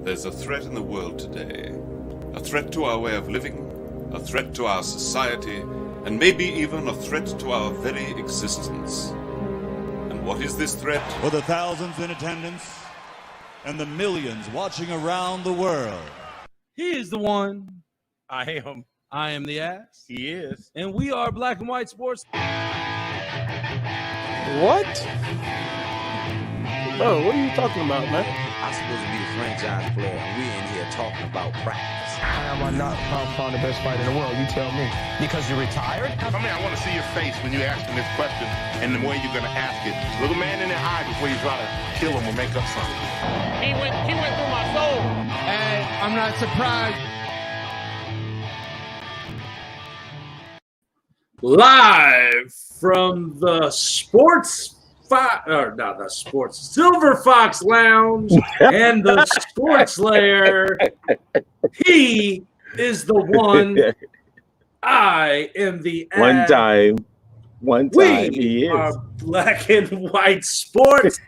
There's a threat in the world today. A threat to our way of living, a threat to our society, and maybe even a threat to our very existence. And what is this threat? For the thousands in attendance and the millions watching around the world. He is the one. I am. I am the ass. He is. And we are Black and White Sports. What? Bro, what are you talking about, man? I'm supposed to be the franchise player, and we in here talking about practice. How am I not found the best fighter in the world? You tell me. Because you're retired? I mean, I want to see your face when you ask him this question and the way you're going to ask it. Look a man in the eye before you try to kill him or make up something. He went through my soul. And I'm not surprised. Live from the Silver Fox Lounge and the Sports Lair. He is the one. I am the One time we he is. are Black and White Sports,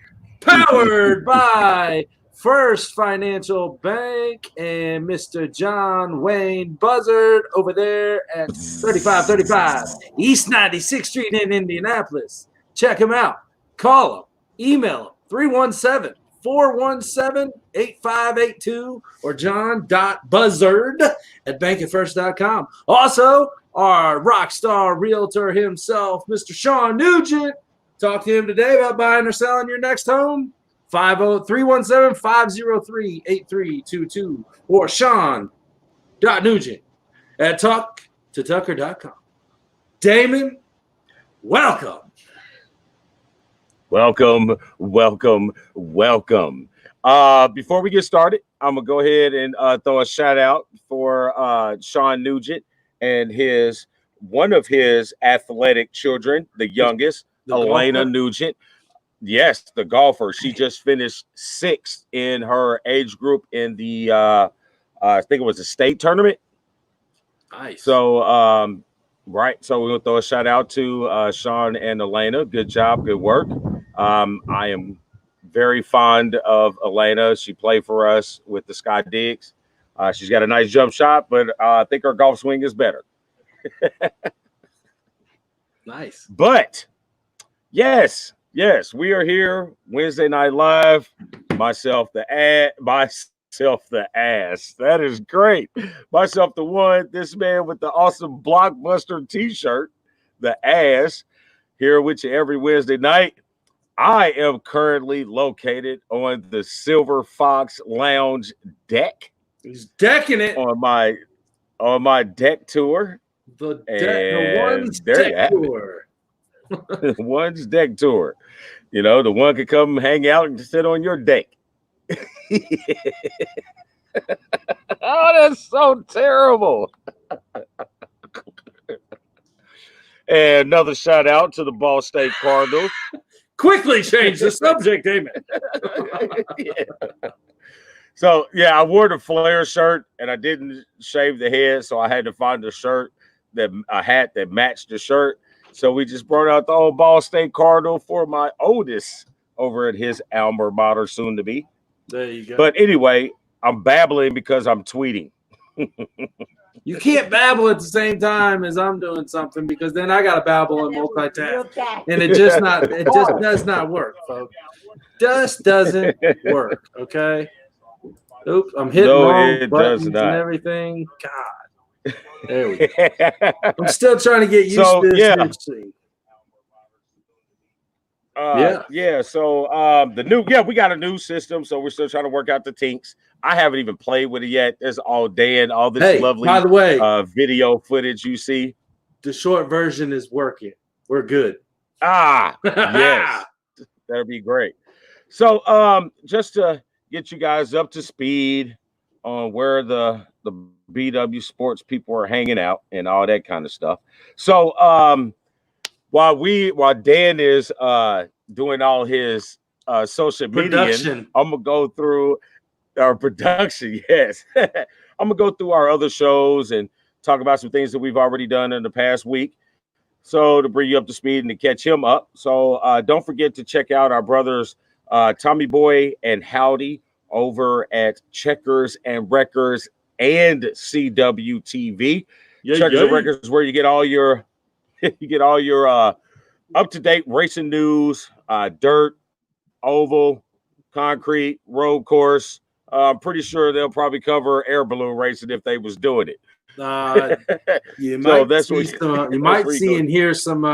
powered by First Financial Bank and Mr. John Wayne Buzzard over there at 3535 East 96th Street in Indianapolis. Check him out. Call him. Email him. 317-417-8582 or john.buzzard@bankandfirst.com. Also, our Rockstar Realtor himself, Mr. Shawn Nugent. Talk to him today about buying or selling your next home. 317-503-8322 or shawn.nugent@talktotucker.com. Damon, welcome. Welcome. Before we get started, I'm going to go ahead and throw a shout out for Shawn Nugent and one of his athletic children, the youngest, Elena Nugent. Yes, the golfer. She just finished 6th in her age group in the, I think it was a state tournament. Nice. So, right. So we're going to throw a shout out to Shawn and Elena. Good job. Good work. I am very fond of Elena. She played for us with the Sky Digs. She's got a nice jump shot, but I think her golf swing is better. Nice. But yes, we are here Wednesday Night Live. Myself the ass. That is great. Myself the one. This man with the awesome Blockbuster T-shirt, the ass, here with you every Wednesday night. I am currently located on the Silver Fox Lounge deck. He's decking it on my deck tour. The one's deck tour. One's deck tour. You know, the one could come hang out and sit on your deck. Oh, that's so terrible. And another shout out to the Ball State Cardinals. Quickly change the subject, Damon. Yeah. So, I wore the flare shirt and I didn't shave the head, so I had to find a hat that matched the shirt. So we just brought out the old Ball State Cardinal for my oldest over at his alma mater, soon to be. There you go. But anyway, I'm babbling because I'm tweeting. You can't babble at the same time as I'm doing something because then I got to babble and multitask. And it just does not work, folks. Just doesn't work, okay? Oops, I'm hitting wrong buttons and everything. God. There we go. I'm still trying to get used to this. So we got a new system, so we're still trying to work out the kinks. I haven't even played with it yet. There's all day and all this lovely by the way, video footage you see. The short version is working. We're good. Yes. That'll be great. So just to get you guys up to speed on where the BW Sports people are hanging out and all that kind of stuff. So while Dan is doing all his social media, I'm gonna go through our production. Yes, I'm gonna go through our other shows and talk about some things that we've already done in the past week. So to bring you up to speed and to catch him up. So don't forget to check out our brothers Tommy Boy and Howdy over at Checkers and Records and CWTV. Checkers and Records, where you get all your up-to-date racing news, dirt, oval, concrete, road course. I'm pretty sure they'll probably cover air balloon racing if they was doing it. You might see and hear some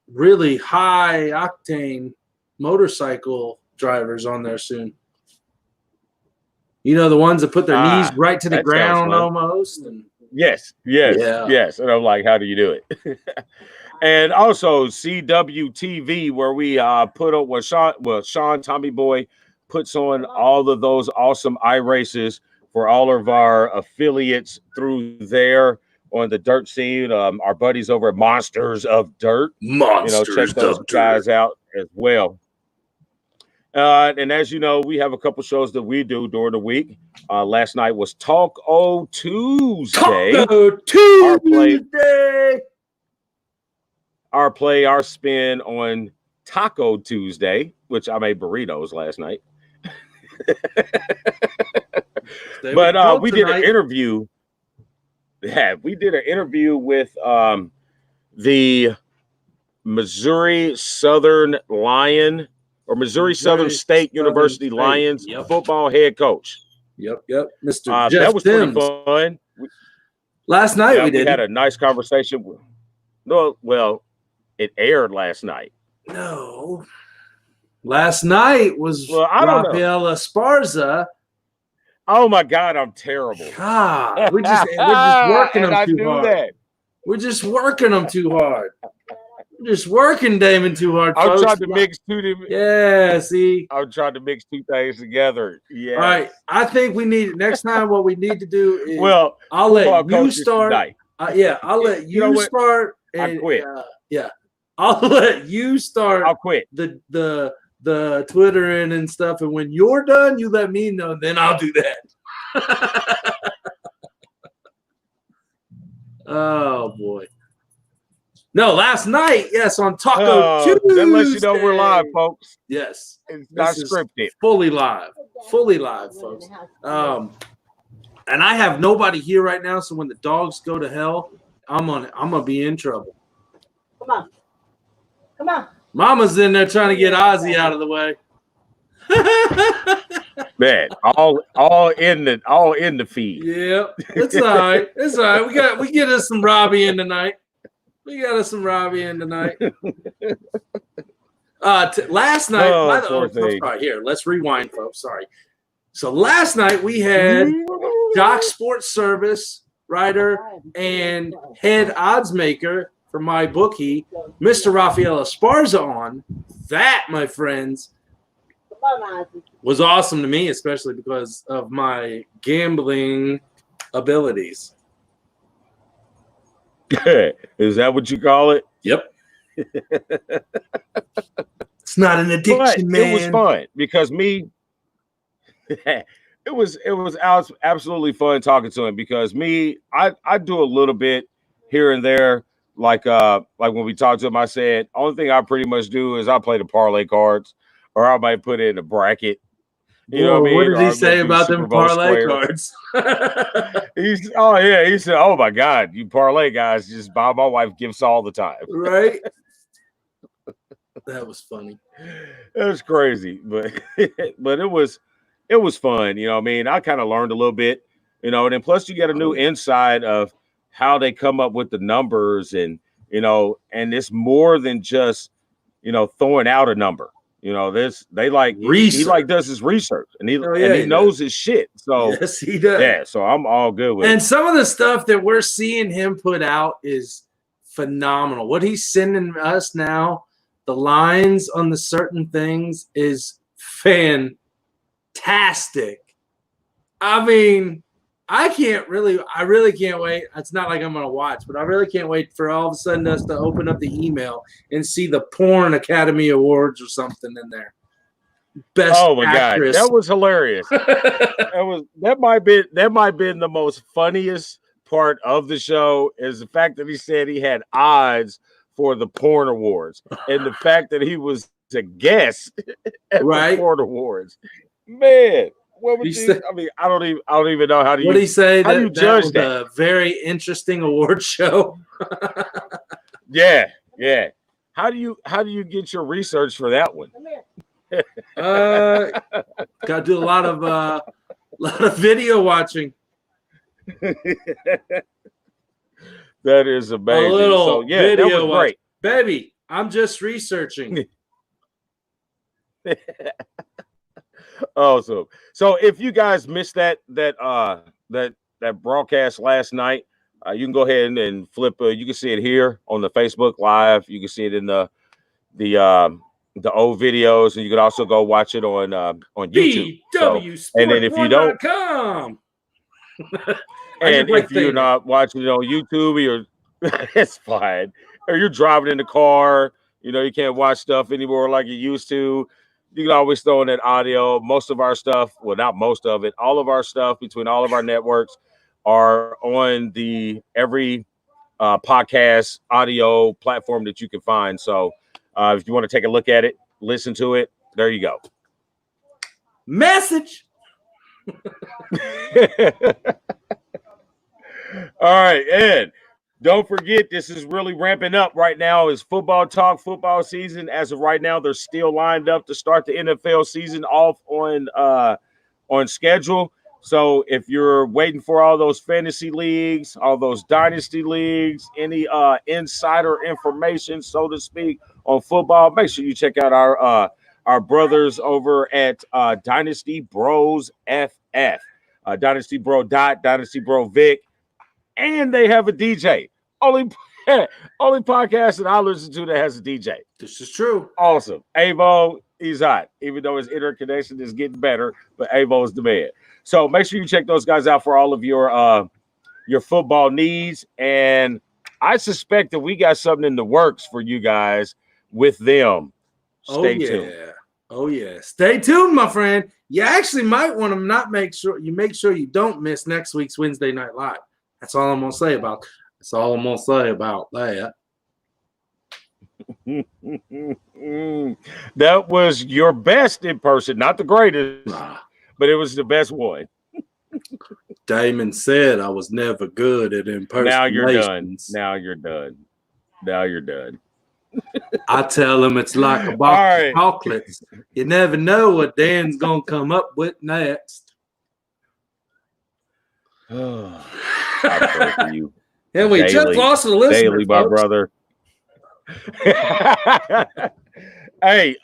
really high octane motorcycle drivers on there soon. You know, the ones that put their knees right to the ground almost. And yes. And I'm like, how do you do it? And also CWTV, where we put up Sean Tommy Boy puts on all of those awesome iRaces for all of our affiliates through there on the dirt scene. Our buddies over at Monsters of Dirt. Check those guys out as well. And as you know, we have a couple shows that we do during the week. Last night was TypO Tuesday. Our spin on Taco Tuesday, which I made burritos last night. But we did an interview. Yeah, we did an interview with the Missouri Southern Lion or Missouri Southern State University Lions football head coach. Yep. Mr. Jeff That was Timms. pretty fun. Last night we had a nice conversation. Well, it aired last night. No. Last night was Rafael Esparza. Oh my God, I'm terrible. God, we're just working them too hard. We're just working them too hard. We're just working Damon too hard. I'm trying to mix two. Yeah, see. I'm trying to mix two things together. Yeah. All right. I think we need next time. What we need to do is I'll let you start. I'll let you start. I quit. I'll let you start. I'll quit. The Twittering and stuff, and when you're done, you let me know. Then I'll do that. Oh boy! No, last night, yes, on Taco Tuesday. That lets you know we're live, folks. Yes, it's not scripted. Fully live, folks. And I have nobody here right now, so when the dogs go to hell, I'm gonna be in trouble. Come on. Mama's in there trying to get Ozzy out of the way. Man, all in the feed. Yep, it's all right. It's all right. We get us some Robbie in tonight. Last night, here, let's rewind, folks. Sorry. So last night we had Jock Sports Service writer and head odds maker for my bookie, Mr. Rafael Esparza on. That, my friends, was awesome to me, especially because of my gambling abilities. Is that what you call it? Yep. It's not an addiction, man. It was fun because it was absolutely fun talking to him because I do a little bit here and there. Like when we talked to him, I said, only thing I pretty much do is I play the parlay cards, or I might put it in a bracket. You know what I mean? What did he say about them parlay cards? He said, oh my God, you parlay guys just buy my wife gifts all the time. Right? That was funny. It was crazy, but it was fun. You know what I mean? I kind of learned a little bit, and then plus you get a new insight of how they come up with the numbers, and and it's more than just throwing out a number. He does his research, and he knows his shit. So yes, he does. Yeah, so I'm all good with it. And some of the stuff that we're seeing him put out is phenomenal. What he's sending us now, the lines on the certain things is fantastic. I mean, I really can't wait. It's not like I'm going to watch, but I really can't wait for all of a sudden us to open up the email and see the Porn Academy Awards or something in there. Best actress. God, that was hilarious. that might been the most funniest part of the show is the fact that he said he had odds for the porn awards, and the fact that he was a guest at the Sport Awards. Man, what would you? I mean, I don't even know how do you. What did he say? How do you judge that? A very interesting award show. Yeah. How do you get your research for that one? Got to do a lot of video watching. That is amazing. A little so yeah, video that was great. Baby, I'm just researching. Awesome. So if you guys missed that broadcast last night, you can go ahead and flip. You can see it here on the Facebook Live. You can see it in the old videos, and you can also go watch it on YouTube. BWSPORTS1 and then if you don't, and if you're not watching it on YouTube, it's fine. Or you're driving in the car, you can't watch stuff anymore like you used to. You can always throw in that audio. Most of our stuff, well, not most of it, all of our stuff between all of our networks are on every podcast audio platform that you can find. So if you want to take a look at it, listen to it, there you go. Message. All right, Ed. Don't forget, this is really ramping up right now. Is football talk, football season. As of right now, they're still lined up to start the NFL season off on schedule. So if you're waiting for all those fantasy leagues, all those dynasty leagues, any insider information, so to speak, on football, make sure you check out our brothers over at Dynasty Bros FF, Dynasty Bro Dot, Dynasty Bro Vic. And they have a DJ. Only podcast that I listen to that has a DJ. This is true. Awesome. Avo, he's hot. Even though his internet connection is getting better, but Avo is the man. So make sure you check those guys out for all of your football needs. And I suspect that we got something in the works for you guys with them. Stay tuned. Oh yeah. Stay tuned, my friend. You actually might want to make sure you don't miss next week's Wednesday Night Live. That's all I'm gonna say about. That's all I'm gonna say about that. That was your best in person, not the greatest, but it was the best one. Damon said I was never good at impersonations. Now you're done. Now you're done. I tell him it's like a box of chocolates. You never know what Dan's gonna come up with next. I pray for you. And we just lost a listener, daily, my brother. Hey,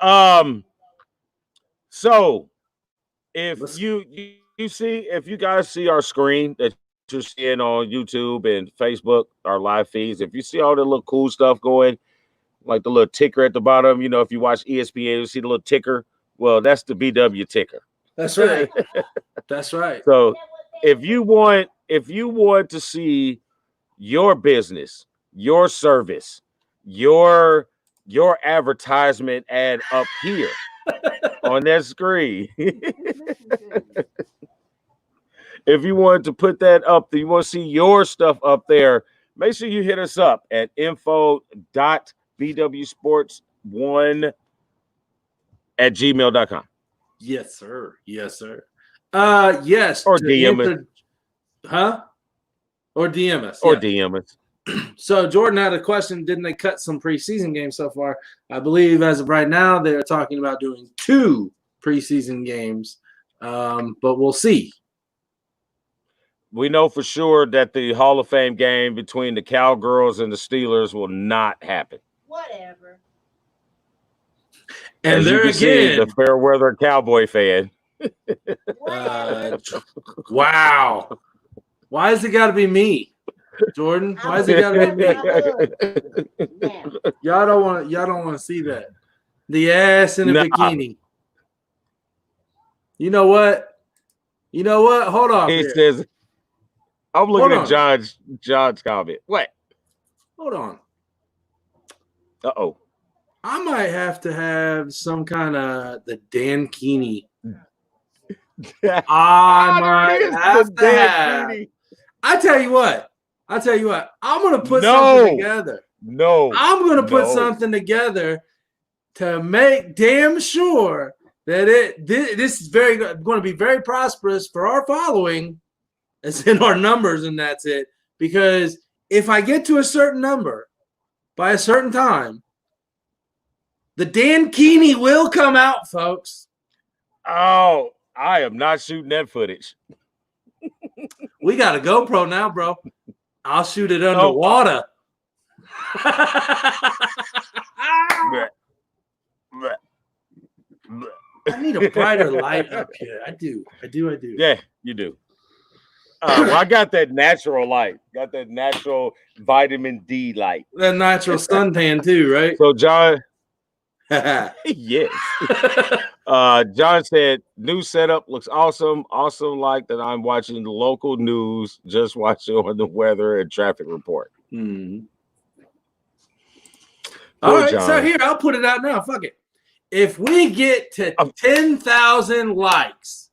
so if you guys see our screen that you're seeing on YouTube and Facebook, our live feeds, if you see all the little cool stuff going, like the little ticker at the bottom, if you watch ESPN, you see the little ticker. Well, that's the BW ticker. That's right. That's right. So if you want to see your business, your service, your advertisement ad up here on that screen, if you want to put that up, you want to see your stuff up there, make sure you hit us up at info.BWSPORTS1@gmail.com. Yes, sir. Yes, sir. Yes. Or DM us. Huh? Or DM us. Or DM us. So Jordan had a question. Didn't they cut some preseason games so far? I believe as of right now, they're talking about doing 2 preseason games. But we'll see. We know for sure that the Hall of Fame game between the Cowgirls and the Steelers will not happen. Whatever. And as there you can again, see, the fair weather Cowboy fan. Wow. Why has it got to be me, Jordan? Why has it got to be me? Y'all don't want to see that. The ass in a bikini. You know what? Hold on. He says, I'm looking at John's comment. What? Hold on. Uh-oh. I might have to have some kind of the Dan Keeney. I might have to have. I tell you what. I'm going to put something together. I'm going to put something together to make damn sure that this is going to be very prosperous for our following, as in our numbers, and that's it. Because if I get to a certain number by a certain time, the Dan Keeney will come out, folks. Oh, I am not shooting that footage. We got a GoPro now, bro. I'll shoot it underwater. I need a brighter light up here. I do. Yeah, you do. Well, I got that natural light. Got that natural vitamin D light. That natural suntan too, right? So, John. Yes. John said, new setup looks awesome. Also like that I'm watching the local news, just watching on the weather and traffic report. All right, John. So here, I'll put it out now. Fuck it. If we get to 10,000 likes,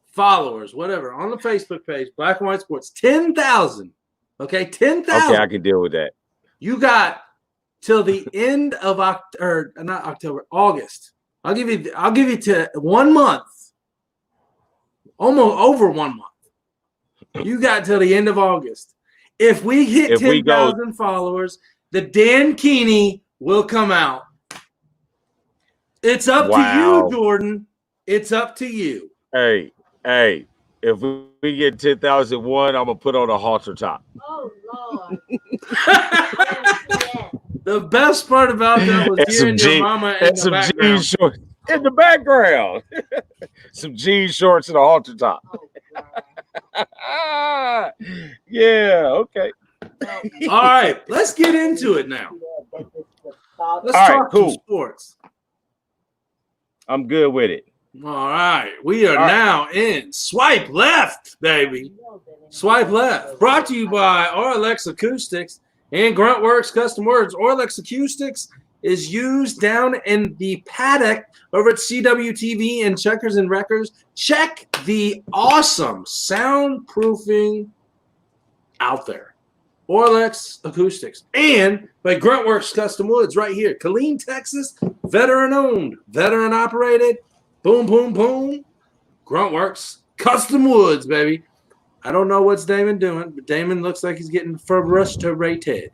followers, whatever, on the Facebook page, Black and White Sports, 10,000. Okay, 10,000. Okay, I can deal with that. You got till the end of August. I'll give you to 1 month, almost over 1 month. You got till the end of August. If we hit 10,000 followers, the Dan Keeney will come out. It's up to you, Jordan. It's up to you. Hey, if we get 10,001, I'm gonna put on a halter top. Oh Lord. The best part about that was hearing your mama in the background. Jean shorts in the background. Some jean shorts and a halter top. Yeah, okay. All right, let's get into it now. Let's talk some sports. I'm good with it. All right, we are now in Swipe Left, baby. Swipe Left, brought to you by Orlex Acoustics and Gruntworks Custom Words. Orlex Acoustics is used down in the paddock over at CWTV and Checkers and Wreckers. Check the awesome soundproofing out there. Orlex Acoustics. And by Gruntworks Custom Woods right here. Killeen, Texas. Veteran owned. Veteran operated. Boom, boom, boom. Gruntworks Custom Woods, baby. I don't know what's Damon doing, but Damon looks like he's getting frustrated.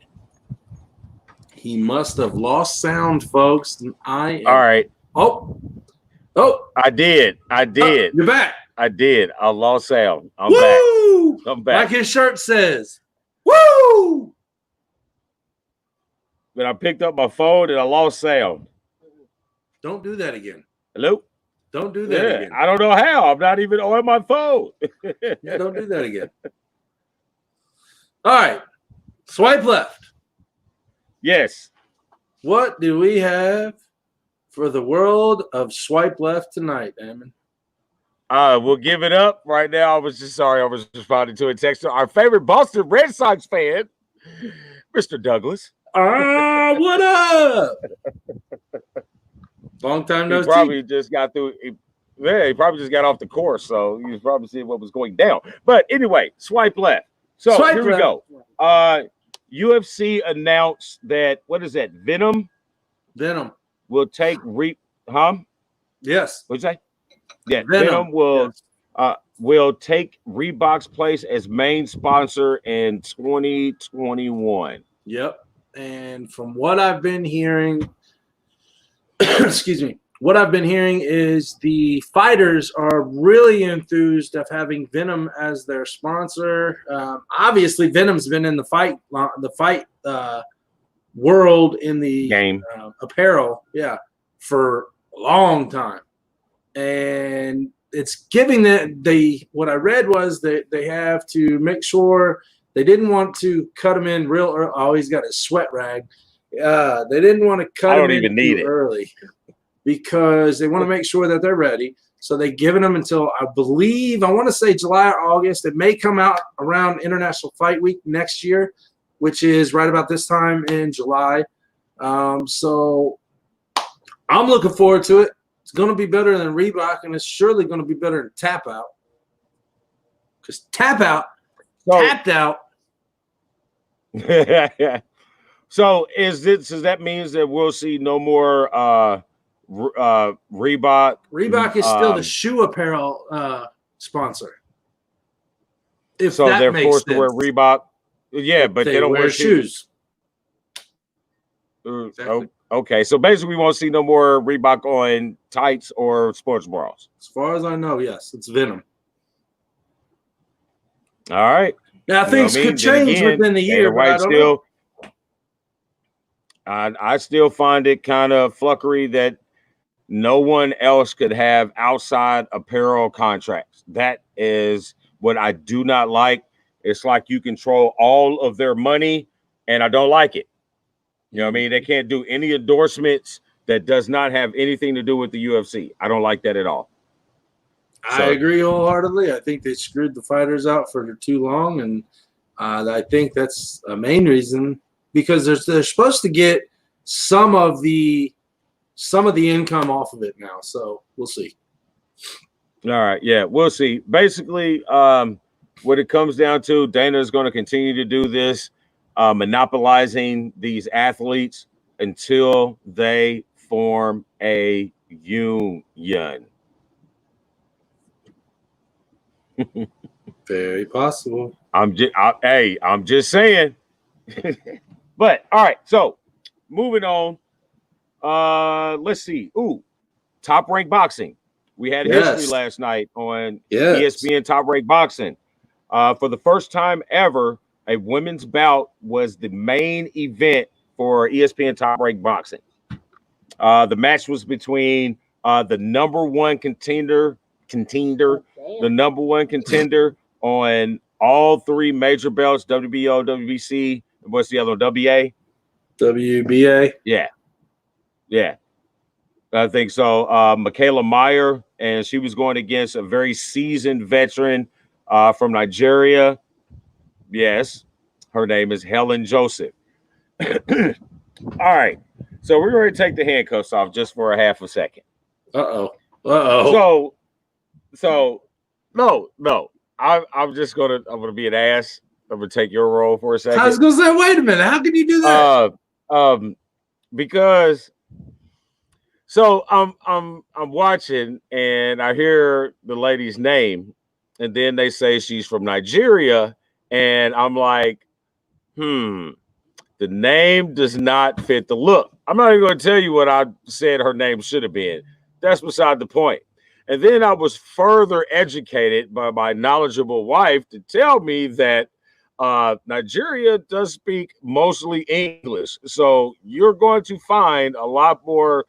He must have lost sound, folks. All right. Oh. I did. You're back. I did. I lost sound. I'm Woo! back. I'm back. Like his shirt says. Woo! But I picked up my phone and I lost sound. Don't do that again. Hello? Don't do that again. I don't know how. I'm not even on my phone. Yeah, don't do that again. All right. Swipe left. Yes. What do we have for the world of swipe left tonight, Damon? We'll give it up right now. I was responding to a text. Our favorite Boston Red Sox fan, Mr. Douglas. What up? Long time no see. He probably just got through. He probably just got off the course, so he was probably seeing what was going down. But anyway, swipe left. So here we go. UFC announced that, what is that? Venom will take Yes. What'd you say? Yeah, Venom will take Reebok's place as main sponsor in 2021. Yep. And from what I've been hearing, excuse me, what I've been hearing is the fighters are really enthused of having Venom as their sponsor. Obviously, Venom's been in the fight world in the game apparel, for a long time, and it's giving what I read was that they have to make sure they didn't want to cut him in real early. Oh, he's got his sweat rag. They didn't want to cut him in too early because they want to make sure that they're ready. So they've given them until, I want to say July or August. It may come out around International Fight Week next year, which is right about this time in July. So I'm looking forward to it. It's going to be better than Reebok, and it's surely going to be better than Tap Out. Because Tap Out tapped out. So does that means that we'll see no more Reebok? Reebok is still the shoe apparel sponsor. If so that they're makes forced sense. to wear Reebok. Yeah, but they don't wear shoes. Exactly. Okay, so basically we won't see no more Reebok on tights or sports bras. As far as I know, yes, it's Venom. All right. Now things could change within the year, but I don't know. I still find it kind of fuckery that no one else could have outside apparel contracts. That is what I do not like. It's like you control all of their money, and I don't like it. You know what I mean? They can't do any endorsements that does not have anything to do with the UFC. I don't like that at all. I agree wholeheartedly. I think they screwed the fighters out for too long, and I think that's a main reason because they're supposed to get some of the income off of it now. So we'll see. All right, yeah, we'll see. Basically, what it comes down to, Dana is going to continue to do this, monopolizing these athletes until they form a union. Very possible. I'm just saying. But all right, so moving on. Let's see. Top Rank Boxing. We had history last night on ESPN Top Rank Boxing. For the first time ever, a women's bout was the main event for ESPN Top Rank Boxing. The match was between the number one contender, the number one contender on all three major belts, WBO, WBC, what's the other one? WBA? WBA. Yeah. I think so. Michaela Meyer, and she was going against a very seasoned veteran from Nigeria. Yes, her name is Helen Joseph. All right. So we're going to take the handcuffs off just for a half a second. So no. I'm gonna be an ass. I'm gonna take your role for a second. I was gonna say, wait a minute, how can you do that? Because so I'm watching and I hear the lady's name, and then they say she's from Nigeria, and I'm like, the name does not fit the look. I'm not even going to tell you what I said her name should have been. That's beside the point. And then I was further educated by my knowledgeable wife to tell me that Nigeria does speak mostly English. So you're going to find a lot more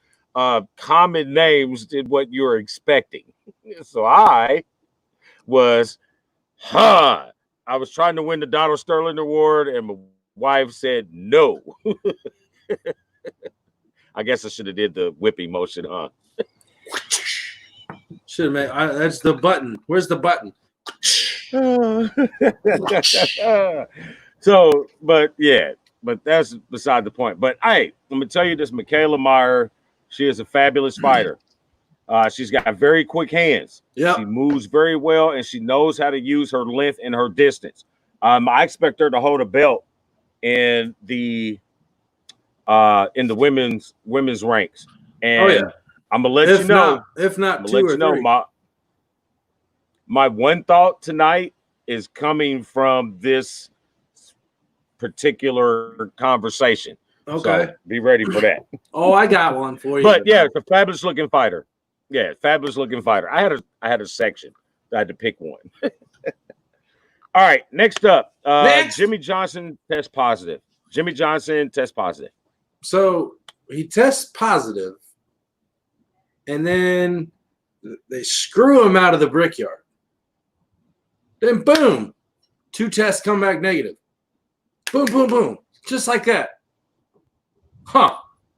common names than what you're expecting. So I was trying to win the Donald Sterling Award, and my wife said no. I guess I should have did the whipping motion, huh? Should have made. That's the button. Where's the button? So, but that's beside the point. But hey, let me tell you this: Michaela Meyer, she is a fabulous fighter. She's got very quick hands. Yeah, she moves very well, and she knows how to use her length and her distance. I expect her to hold a belt in the women's ranks. And I'm gonna let you know. If not, two or three. My one thought tonight is coming from this particular conversation. Okay, so be ready for that. Oh, I got one for you. But yeah, it's a fabulous looking fighter. Yeah, fabulous looking fighter. I had a section. I had to pick one. All right, next up, Jimmy Johnson tests positive. So he tests positive, and then they screw him out of the brickyard. Then boom, 2 tests come back negative. Boom, boom, boom. Just like that. Huh.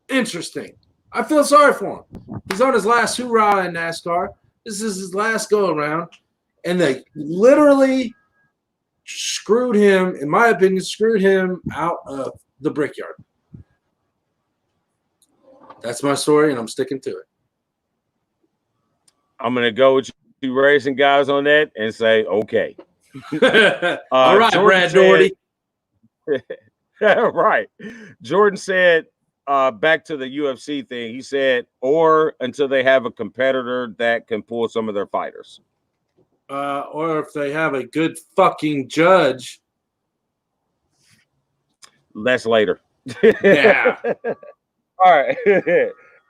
Interesting. I feel sorry for him. He's on his last hoorah in NASCAR. This is his last go around. And they literally screwed him, in my opinion, out of the brickyard. That's my story, and I'm sticking to it. I'm going to go with you racing guys on that and say, okay. All right, Brad Doherty. Right. Jordan said, back to the UFC thing, he said, or until they have a competitor that can pull some of their fighters. Or if they have a good fucking judge. That's later. Yeah. All right.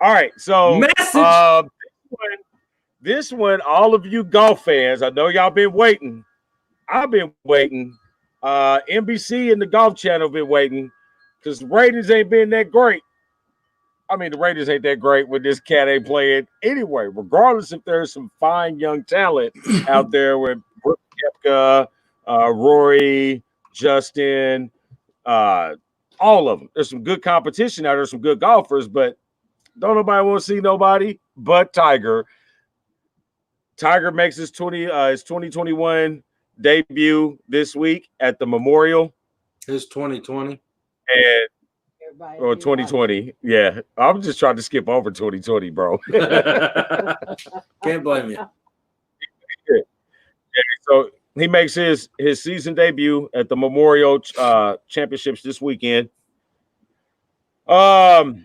All right. So Message. This one, all of you golf fans, I know y'all been waiting. I've been waiting. NBC and the Golf Channel been waiting because the ratings ain't been that great. I mean, the ratings ain't that great when this cat ain't playing anyway, regardless if there's some fine young talent out there with Brooke Koepka, Rory, Justin, all of them. There's some good competition out there, some good golfers, but don't nobody want to see nobody but Tiger. Tiger makes his 2021 debut this week at the Memorial. His 2020. And or 2020. Yeah. I'm just trying to skip over 2020, bro. Can't blame you. Yeah. So he makes his season debut at the Memorial Championships this weekend. I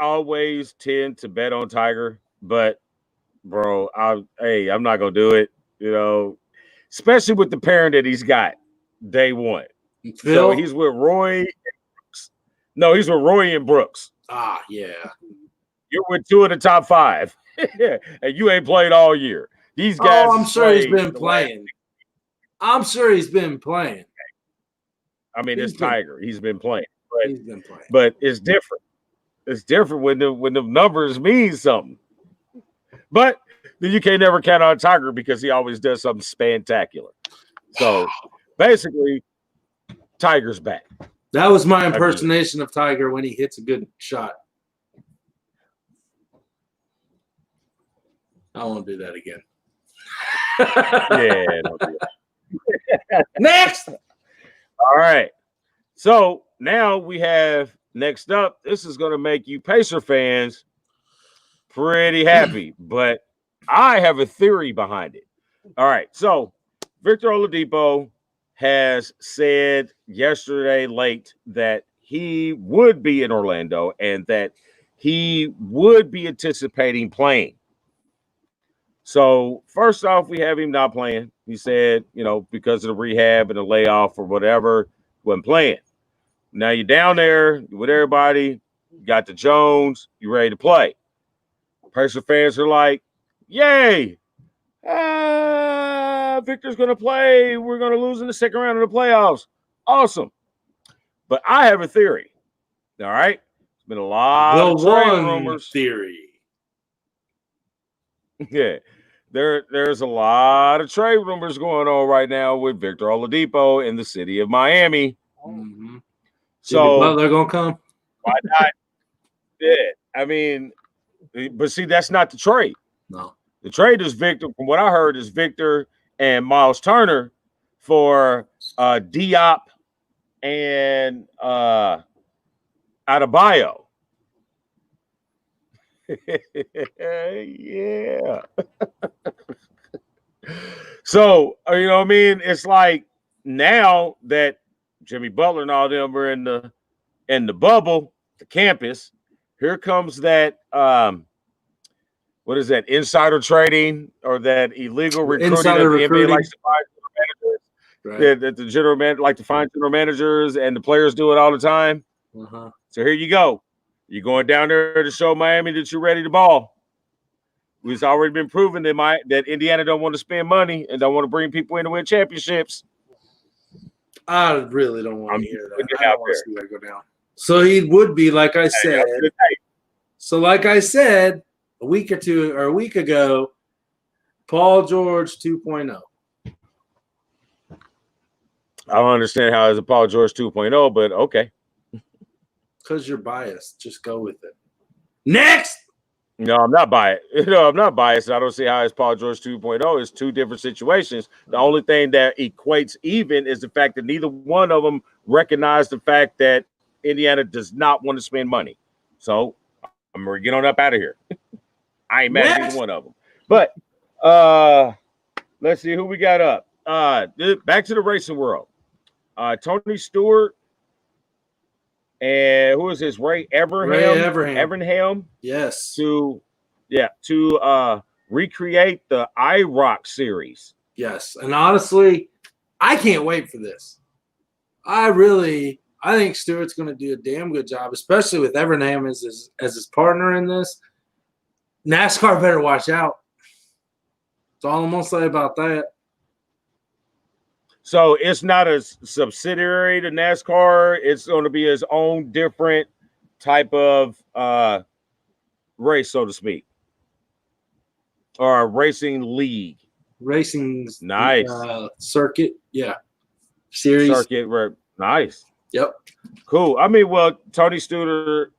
always tend to bet on Tiger, but bro, I'm not gonna do it, especially with the pairing that he's got day one. Phil? So he's with Roy. No, he's with Roy and Brooks. Ah, yeah. You're with two of the top five, and you ain't played all year. These guys. Oh, I'm sure he's been playing. I mean, it's Tiger. He's been playing. He's been playing. But it's different. It's different when the numbers mean something. But then you can't never count on Tiger because he always does something spectacular. So basically, Tiger's back. That was my impersonation of Tiger when he hits a good shot. I won't do that again. Yeah. Don't do that. Next. All right. So now we have next up. This is going to make you Pacer fans pretty happy, but I have a theory behind it. All right. So Victor Oladipo has said yesterday late that he would be in Orlando and that he would be anticipating playing. So first off, we have him not playing. He said, because of the rehab and the layoff or whatever, wasn't playing. Now you're down there with everybody. You got the Jones. You ready to play. Pacer fans are like, yay. Victor's going to play. We're going to lose in the second round of the playoffs. Awesome. But I have a theory. All right. There's been a lot of trade rumors. Theory. Yeah. There's a lot of trade rumors going on right now with Victor Oladipo in the city of Miami. Mm-hmm. So Butler gonna come? Why not? Yeah. I mean, but see, that's not the trade. No. The trade is Victor, from what I heard, is Victor and Miles Turner for Diop and Adebayo. Yeah. So, you know what I mean? It's like now that Jimmy Butler and all them are in the bubble, the campus, here comes that what is that, insider trading or that illegal recruiting that the NBA likes to find managers. Right. That the general man like to find general managers and the players do it all the time. Uh-huh. So here you go. You're going down there to show Miami that you're ready to ball. It's already been proven that Indiana don't want to spend money and don't want to bring people in to win championships. I really don't want to hear that. I don't want to see that go down. So he would be, like I said. So like I said, a week ago, Paul George 2.0. I don't understand how it's a Paul George 2.0, but okay. Because you're biased. Just go with it. Next! No, I'm not biased. I'm not biased. I don't see how it's Paul George 2.0. It's two different situations. The only thing that equates even is the fact that neither one of them recognize the fact that Indiana does not want to spend money. So I'm going to get on up out of here. I ain't mad at either one of them. But let's see who we got up. Back to the racing world. Tony Stewart, and who is this? Ray Evernham. Yes. To recreate the IROC series. Yes. And honestly, I can't wait for this. I think Stewart's going to do a damn good job, especially with Evernham as his partner in this. NASCAR better watch out. That's all I'm going to say about that. So it's not a subsidiary to NASCAR. It's going to be his own different type of race, so to speak, or a racing league. Racing nice circuit, yeah, series circuit. Nice. Yep. Cool. I mean, well, Tony Stewart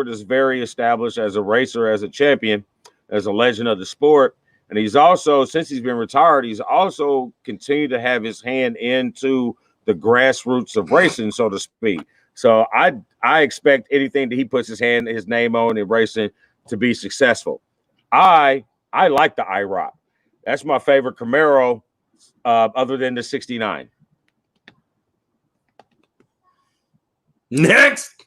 is very established as a racer, as a champion, as a legend of the sport. And he's also, since he's been retired, he's also continued to have his hand into the grassroots of racing, so to speak. So I expect anything that he puts his name on in racing to be successful. I like the IROC. That's my favorite Camaro, other than the 69. Next.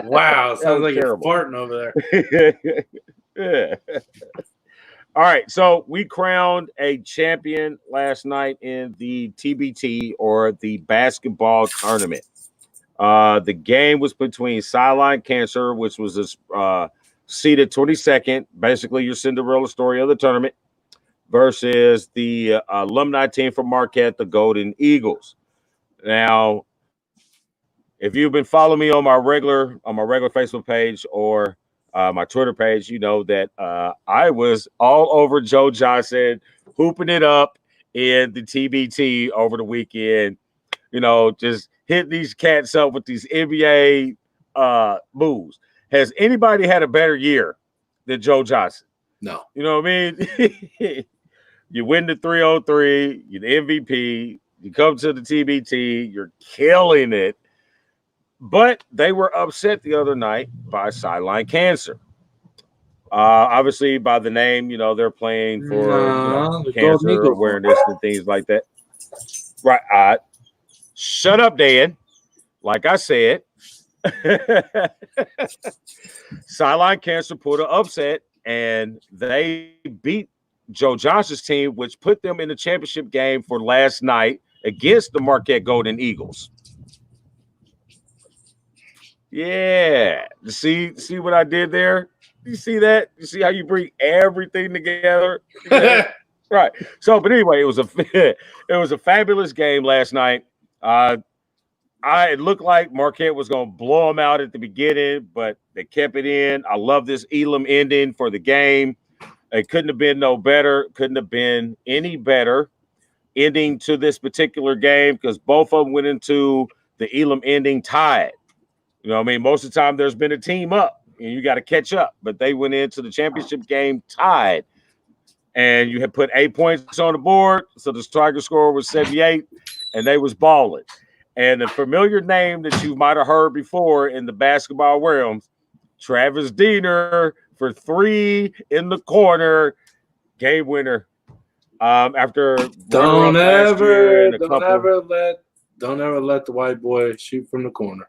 Wow, sounds like you're farting over there. Yeah. All right, so we crowned a champion last night in the TBT, or the basketball tournament. The game was between Sideline Cancer, which was seeded 22nd, basically your Cinderella story of the tournament, versus the alumni team from Marquette, the Golden Eagles. Now, if you've been following me on my regular Facebook page or my Twitter page, you know that I was all over Joe Johnson, hooping it up in the TBT over the weekend. You know, just hit these cats up with these NBA moves. Has anybody had a better year than Joe Johnson? No. You know what I mean? You win the 303, you're the MVP, you come to the TBT, you're killing it. But they were upset the other night by Sideline Cancer. Obviously, by the name, you know, they're playing for cancer awareness and things like that. Right. Shut up, Dan. Like I said, Sideline Cancer put an upset, and they beat Joe Johnson's team, which put them in the championship game for last night against the Marquette Golden Eagles. Yeah. See what I did there? You see that? You see how you bring everything together? Right. So, but anyway, it was a fabulous game last night. It looked like Marquette was going to blow them out at the beginning, but they kept it in. I love this Elam ending for the game. It couldn't have been no better. Couldn't have been any better ending to this particular game, because both of them went into the Elam ending tied. You know what I mean? Most of the time there's been a team up and you got to catch up, but they went into the championship game tied. And you had put 8 points on the board, so the striker score was 78, and they was balling. And a familiar name that you might have heard before in the basketball realms, Travis Diener for 3 in the corner, game winner. After don't ever let the white boy shoot from the corner.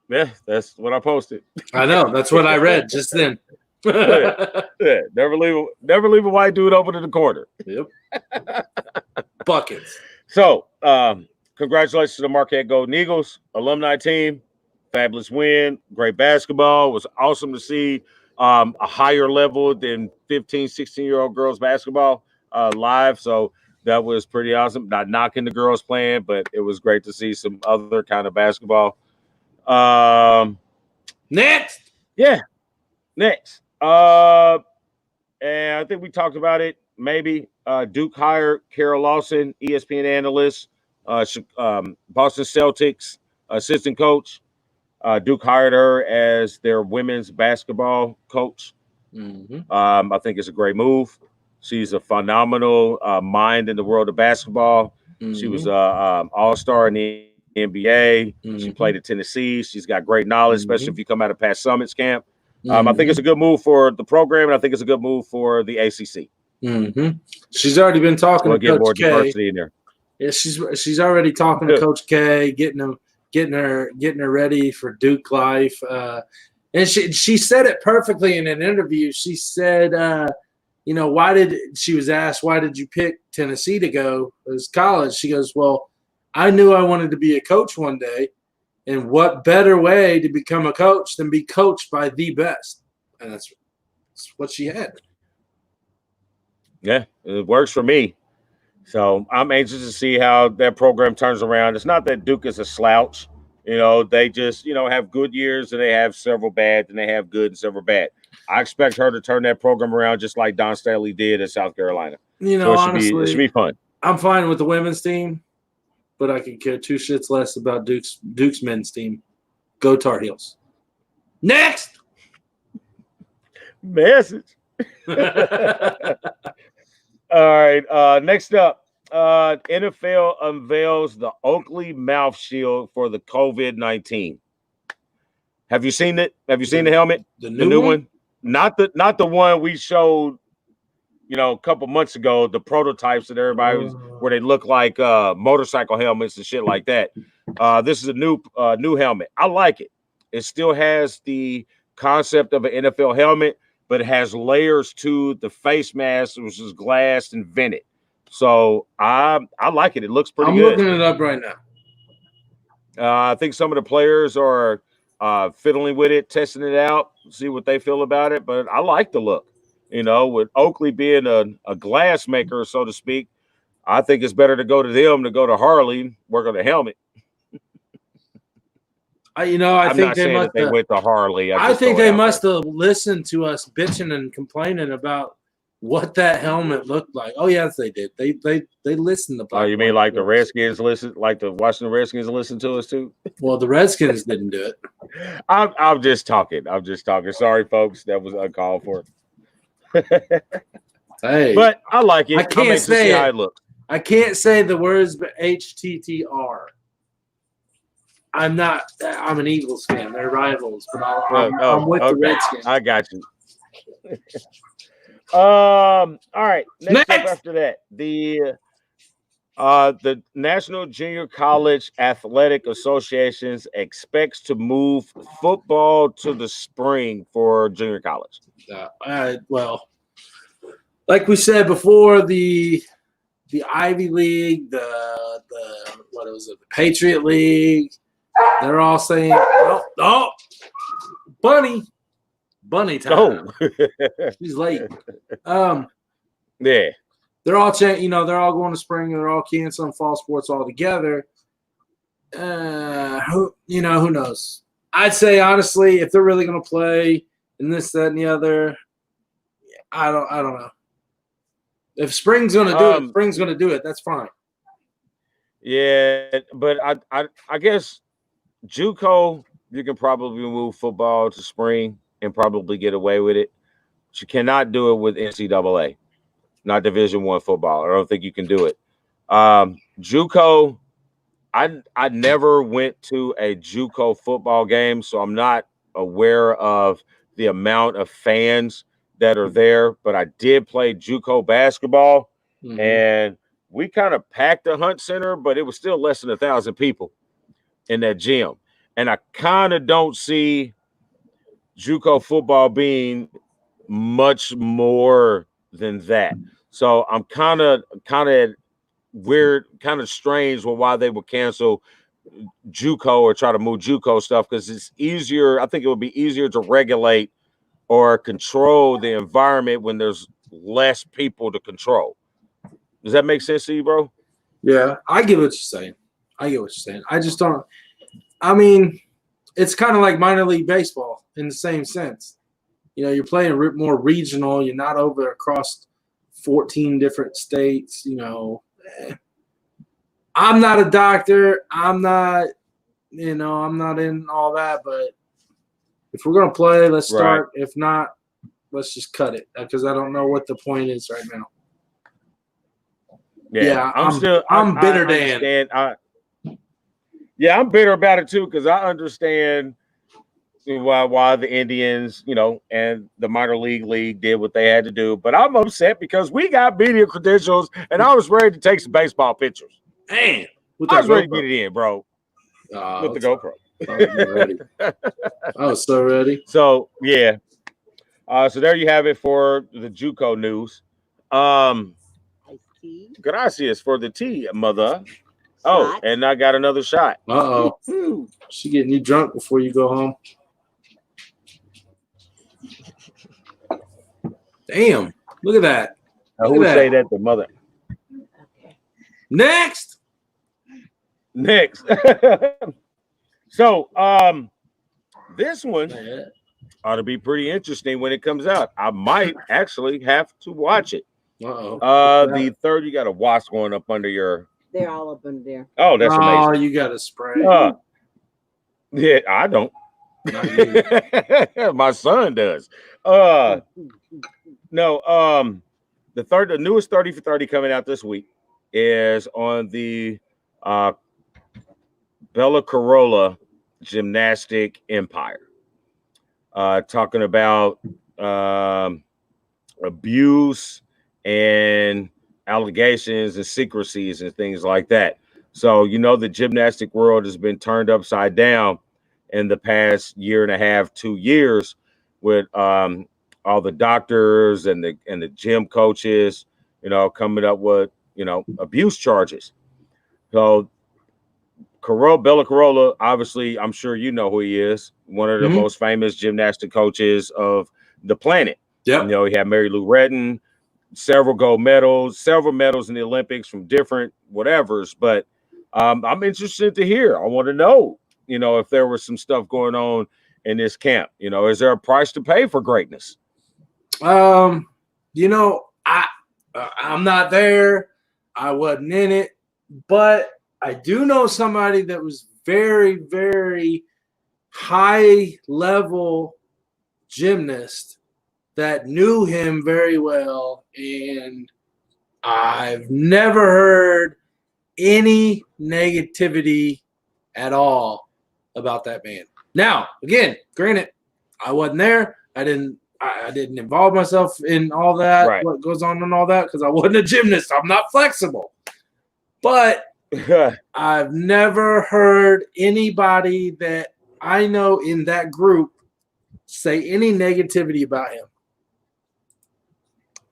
Yeah, that's what I posted. I know, that's what I read just then. Yeah. Never leave a white dude open in the corner. Yep. Buckets. So, congratulations to the Marquette Golden Eagles alumni team. Fabulous win. Great basketball. It was awesome to see a higher level than 15, 16-year-old girls basketball live. So that was pretty awesome. Not knocking the girls playing, but it was great to see some other kind of basketball. Next. Yeah. Next. And I think we talked about it. Maybe Duke hired Carroll Lawson, ESPN analyst, Boston Celtics assistant coach. Duke hired her as their women's basketball coach. Mm-hmm. I think it's a great move. She's a phenomenal mind in the world of basketball. Mm-hmm. She was an all-star in the NBA. Mm-hmm. She played at Tennessee. She's got great knowledge, especially if you come out of Pat Summitt's camp. I think it's a good move for the program, and I think it's a good move for the ACC. Mm-hmm. She's already been talking We'll to get Coach more K. diversity in there. Yeah, she's already talking to Coach K, getting her ready for Duke life. And she said it perfectly in an interview. She said, she was asked, why did you pick Tennessee to go as college? She goes, well, I knew I wanted to be a coach one day, and what better way to become a coach than be coached by the best? And that's what she had. Yeah, it works for me. So I'm anxious to see how that program turns around. It's not that Duke is a slouch. They just, have good years and they have several bad, and they have good and several bad. I expect her to turn that program around just like Don Staley did at South Carolina. So Honestly, it should be fun. I'm fine with the women's team, but I could care two shits less about Duke's men's team. Go Tar Heels. Next message. All right. Next up, NFL unveils the Oakley mouth shield for the COVID-19. Have you seen it? Have you seen the helmet? The new one? Not the one we showed, a couple months ago. The prototypes that everybody was, where they look like motorcycle helmets and shit like that. This is a new helmet. I like it. It still has the concept of an NFL helmet, but it has layers to the face mask, which is glass and vented. So I like it. It looks pretty good. I'm looking it up right now. I think some of the players are fiddling with it, testing it out, see what they feel about it. But I like the look. With Oakley being a glass maker, so to speak, I think it's better to go to them to go to Harley, work on the helmet. I think they must. They went to Harley. I think they must have listened to us bitching and complaining about what that helmet looked like. Oh yes, they did. They listened to. Oh, you mean like the Redskins listen, like the Washington Redskins listen to us too? Well, the Redskins didn't do it. I'm just talking. Sorry, folks, that was uncalled for. Hey, but I like it. I can't say how it looks. I can't say the words, but HTTR. I'm an Eagles fan. They're rivals, but I'm with the Redskins. I got you. All right. Next up after that, the National Junior College Athletic Associations expects to move football to the spring for junior college. Well, like we said before, the Ivy League, the Patriot League, they're all saying, "Oh, bunny time." Oh. She's late. Yeah. They're all they're all going to spring, and they're all canceling fall sports altogether. Who knows? I'd say honestly, if they're really going to play in this, that, and the other, I don't know. If spring's going to do it, spring's going to do it. That's fine. Yeah, but I guess JUCO, you can probably move football to spring and probably get away with it. But you cannot do it with NCAA, not Division I football. I don't think you can do it. JUCO, I never went to a JUCO football game, so I'm not aware of the amount of fans that are there. But I did play JUCO basketball, and we kind of packed the Hunt Center, but it was still less than 1,000 people in that gym. And I kind of don't see JUCO football being much more than that. So I'm kind of weird, kind of strange with why they would cancel JUCO or try to move JUCO stuff, because it's easier. I think it would be easier to regulate or control the environment when there's less people to control. Does that make sense to you, bro? Yeah, I get what you're saying. I just don't. I mean, it's kind of like minor league baseball in the same sense. You're playing more regional. You're not over across 14 different states. I'm not a doctor. I'm not in all that. But if we're gonna play, let's start. Right. If not, let's just cut it, because I don't know what the point is right now. Yeah, I'm bitter, Dan. I'm bitter about it too, because I understand while the Indians, and the minor league did what they had to do. But I'm upset because we got media credentials, and I was ready to take some baseball pictures. Man, I was ready to get it in, bro. With the GoPro. Ready. I was so ready. So yeah. So there you have it for the JUCO news. Gracias for the tea, mother. Oh, and I got another shot. Uh-oh. She getting you drunk before you go home. Damn. Look at that. Who would say that? The mother. Next. So, this one ought to be pretty interesting when it comes out. I might actually have to watch it. The third, you got a wasp going up under your. They're all up under there. Oh, that's amazing. Oh, you got to spray. Yeah, I don't. My son does. No, the newest 30 for 30 coming out this week is on the Bella Corolla Gymnastic Empire. Talking about abuse and allegations and secrecies and things like that. So, the gymnastic world has been turned upside down in the past year and a half, 2 years, with all the doctors and the gym coaches, coming up with, abuse charges. So Bella Corolla, obviously, I'm sure you know who he is, one of the most famous gymnastic coaches of the planet. Yeah. He had Mary Lou Retton, several gold medals, several medals in the Olympics from different whatevers. But I'm interested to hear. I want to know, if there was some stuff going on in this camp. Is there a price to pay for greatness? I'm not there. I wasn't in it, but I do know somebody that was very, very high level gymnast that knew him very well, and I've never heard any negativity at all about that man. Now, again, granted, I wasn't there. I didn't involve myself in all that, right, what goes on and all that, because I wasn't a gymnast. I'm not flexible. But I've never heard anybody that I know in that group say any negativity about him.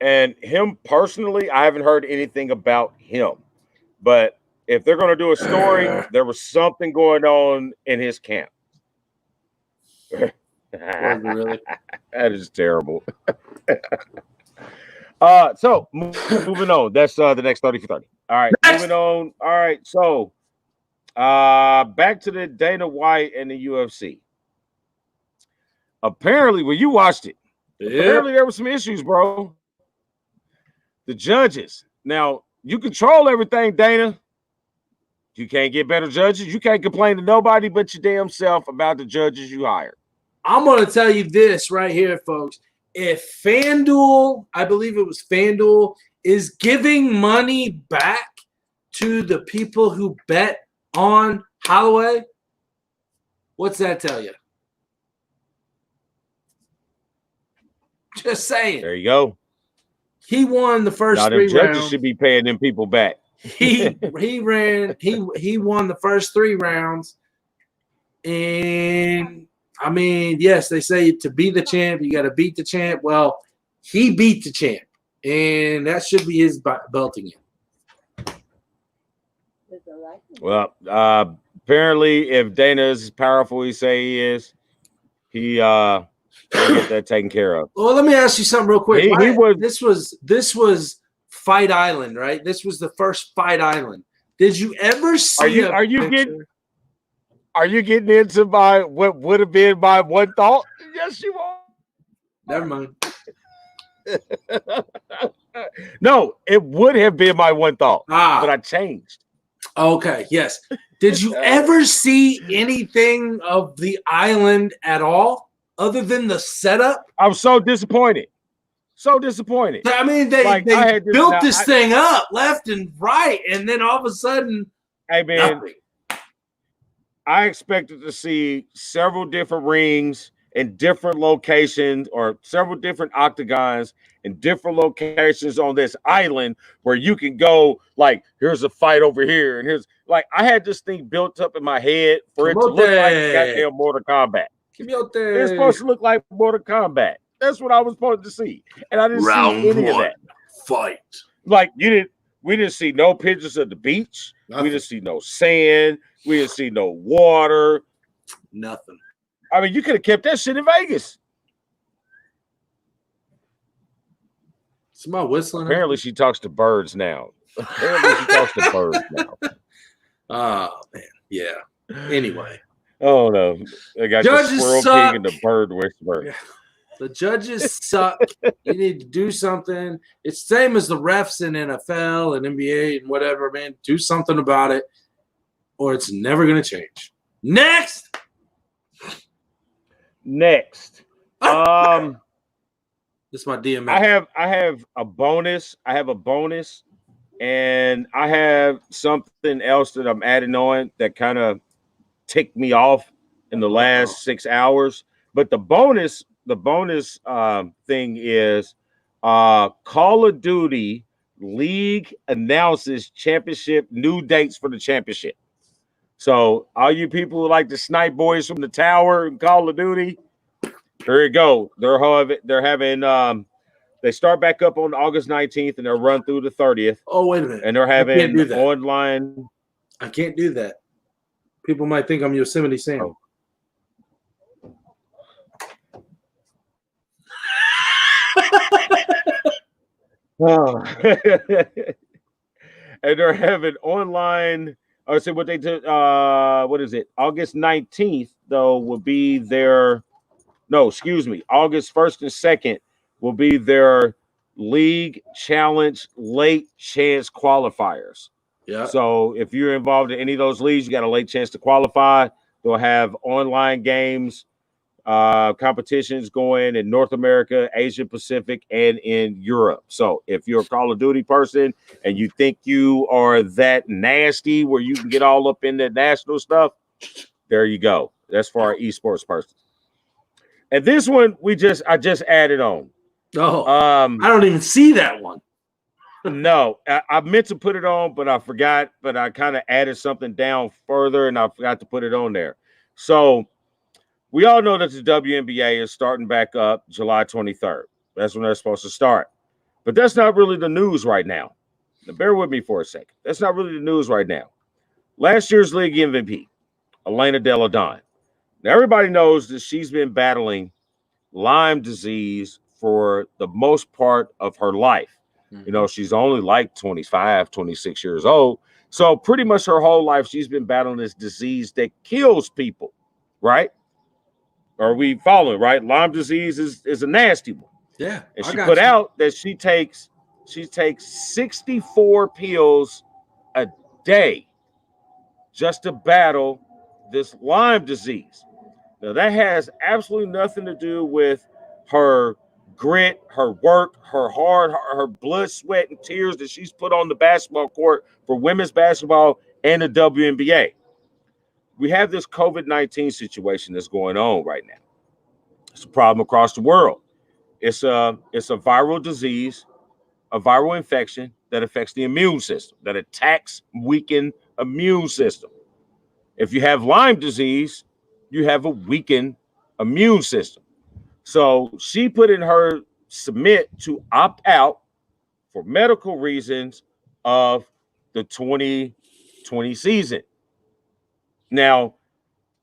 And him personally, I haven't heard anything about him. But if they're going to do a story, there was something going on in his camp. Really? That is terrible. So moving on. That's the next 30 for 30. All right, moving on. All right, so back to the Dana White and the UFC. Apparently, when you watched it, apparently there were some issues, bro. The judges. Now, you control everything, Dana. You can't get better judges. You can't complain to nobody but your damn self about the judges you hired. I'm going to tell you this right here, folks. If FanDuel, I believe it was FanDuel, is giving money back to the people who bet on Holloway, what's that tell you? Just saying. There you go. He won the first now, 3 them judges rounds. should be paying them people back. He won the first 3 rounds. And I mean, yes, they say to be the champ, you got to beat the champ. Well, he beat the champ, and that should be his belting in. Well, apparently, if Dana is as powerful as he say he is, he get that taken care of. Well, let me ask you something real quick. This was Fight Island, right? This was the first Fight Island. Did you ever see? Are you getting into what would have been my one thought? Yes, you are. Never mind. No, it would have been my one thought, but I changed. Okay, yes. Did you ever see anything of the island at all, other than the setup? I'm so disappointed. So disappointed. I mean, they built this thing up left and right, and then all of a sudden, hey man. nothing. I expected to see several different rings in different locations, or several different octagons in different locations on this island where you can go, like, here's a fight over here, and here's, like, I had this thing built up in my head for it to look like goddamn Mortal Kombat. It's supposed to look like Mortal Kombat. That's what I was supposed to see, and I didn't see any of that. Fight. Like, we didn't see no pictures of the beach. Nothing. We didn't see no sand. We didn't see no water. Nothing. I mean, you could have kept that shit in Vegas. Somebody whistling. Apparently, she talks to birds now. Oh, man. Yeah. Anyway. Oh, no. They got Judges the Squirrel suck. King and the Bird Whisperer. Yeah. The judges suck. You need to do something. It's the same as the refs in NFL and NBA and whatever, man. Do something about it, or it's never going to change. Next. This is my DMX. I have a bonus. And I have something else that I'm adding on that kind of ticked me off in the last 6 hours. But the bonus thing is Call of Duty League announces championship, new dates for the championship. So all you people who like the snipe boys from the tower in Call of Duty, there you go. They're having they start back up on August 19th and they'll run through the 30th. Oh, wait a minute. And they're having online. I can't do that. People might think I'm Yosemite Sam. Oh. Oh. And they're having online. I say what they did. What is it? August 19th, though, will be their. No, excuse me. August 1st and 2nd will be their league challenge late chance qualifiers. Yeah. So if you're involved in any of those leagues, you got a late chance to qualify. They'll have online games, competitions going in North America, Asia Pacific, and in Europe. So if you're a Call of Duty person and you think you are that nasty where you can get all up in the national stuff, there you go. That's for our esports person. And this one I just added on. Oh, I don't even see that one. No, I meant to put it on, but I forgot. But I kind of added something down further, and I forgot to put it on there. So we all know that the WNBA is starting back up July 23rd. That's when they're supposed to start. But that's not really the news right now. Now, bear with me for a second. That's not really the news right now. Last year's league MVP, Elena Delle Donne. Now, everybody knows that she's been battling Lyme disease for the most part of her life. You know, she's only like 25, 26 years old. So pretty much her whole life, she's been battling this disease that kills people, right? Are we following, right? Lyme disease is a nasty one. Yeah. And she put out that she takes 64 pills a day just to battle this Lyme disease. Now, that has absolutely nothing to do with her grit, her work, her hard, her blood, sweat, and tears that she's put on the basketball court for women's basketball and the WNBA. We have this COVID-19 situation that's going on right now. It's a problem across the world. It's a viral disease, a viral infection that affects the immune system, that attacks weakened immune system. If you have Lyme disease, you have a weakened immune system. So she put in her submit to opt out for medical reasons of the 2020 season. Now,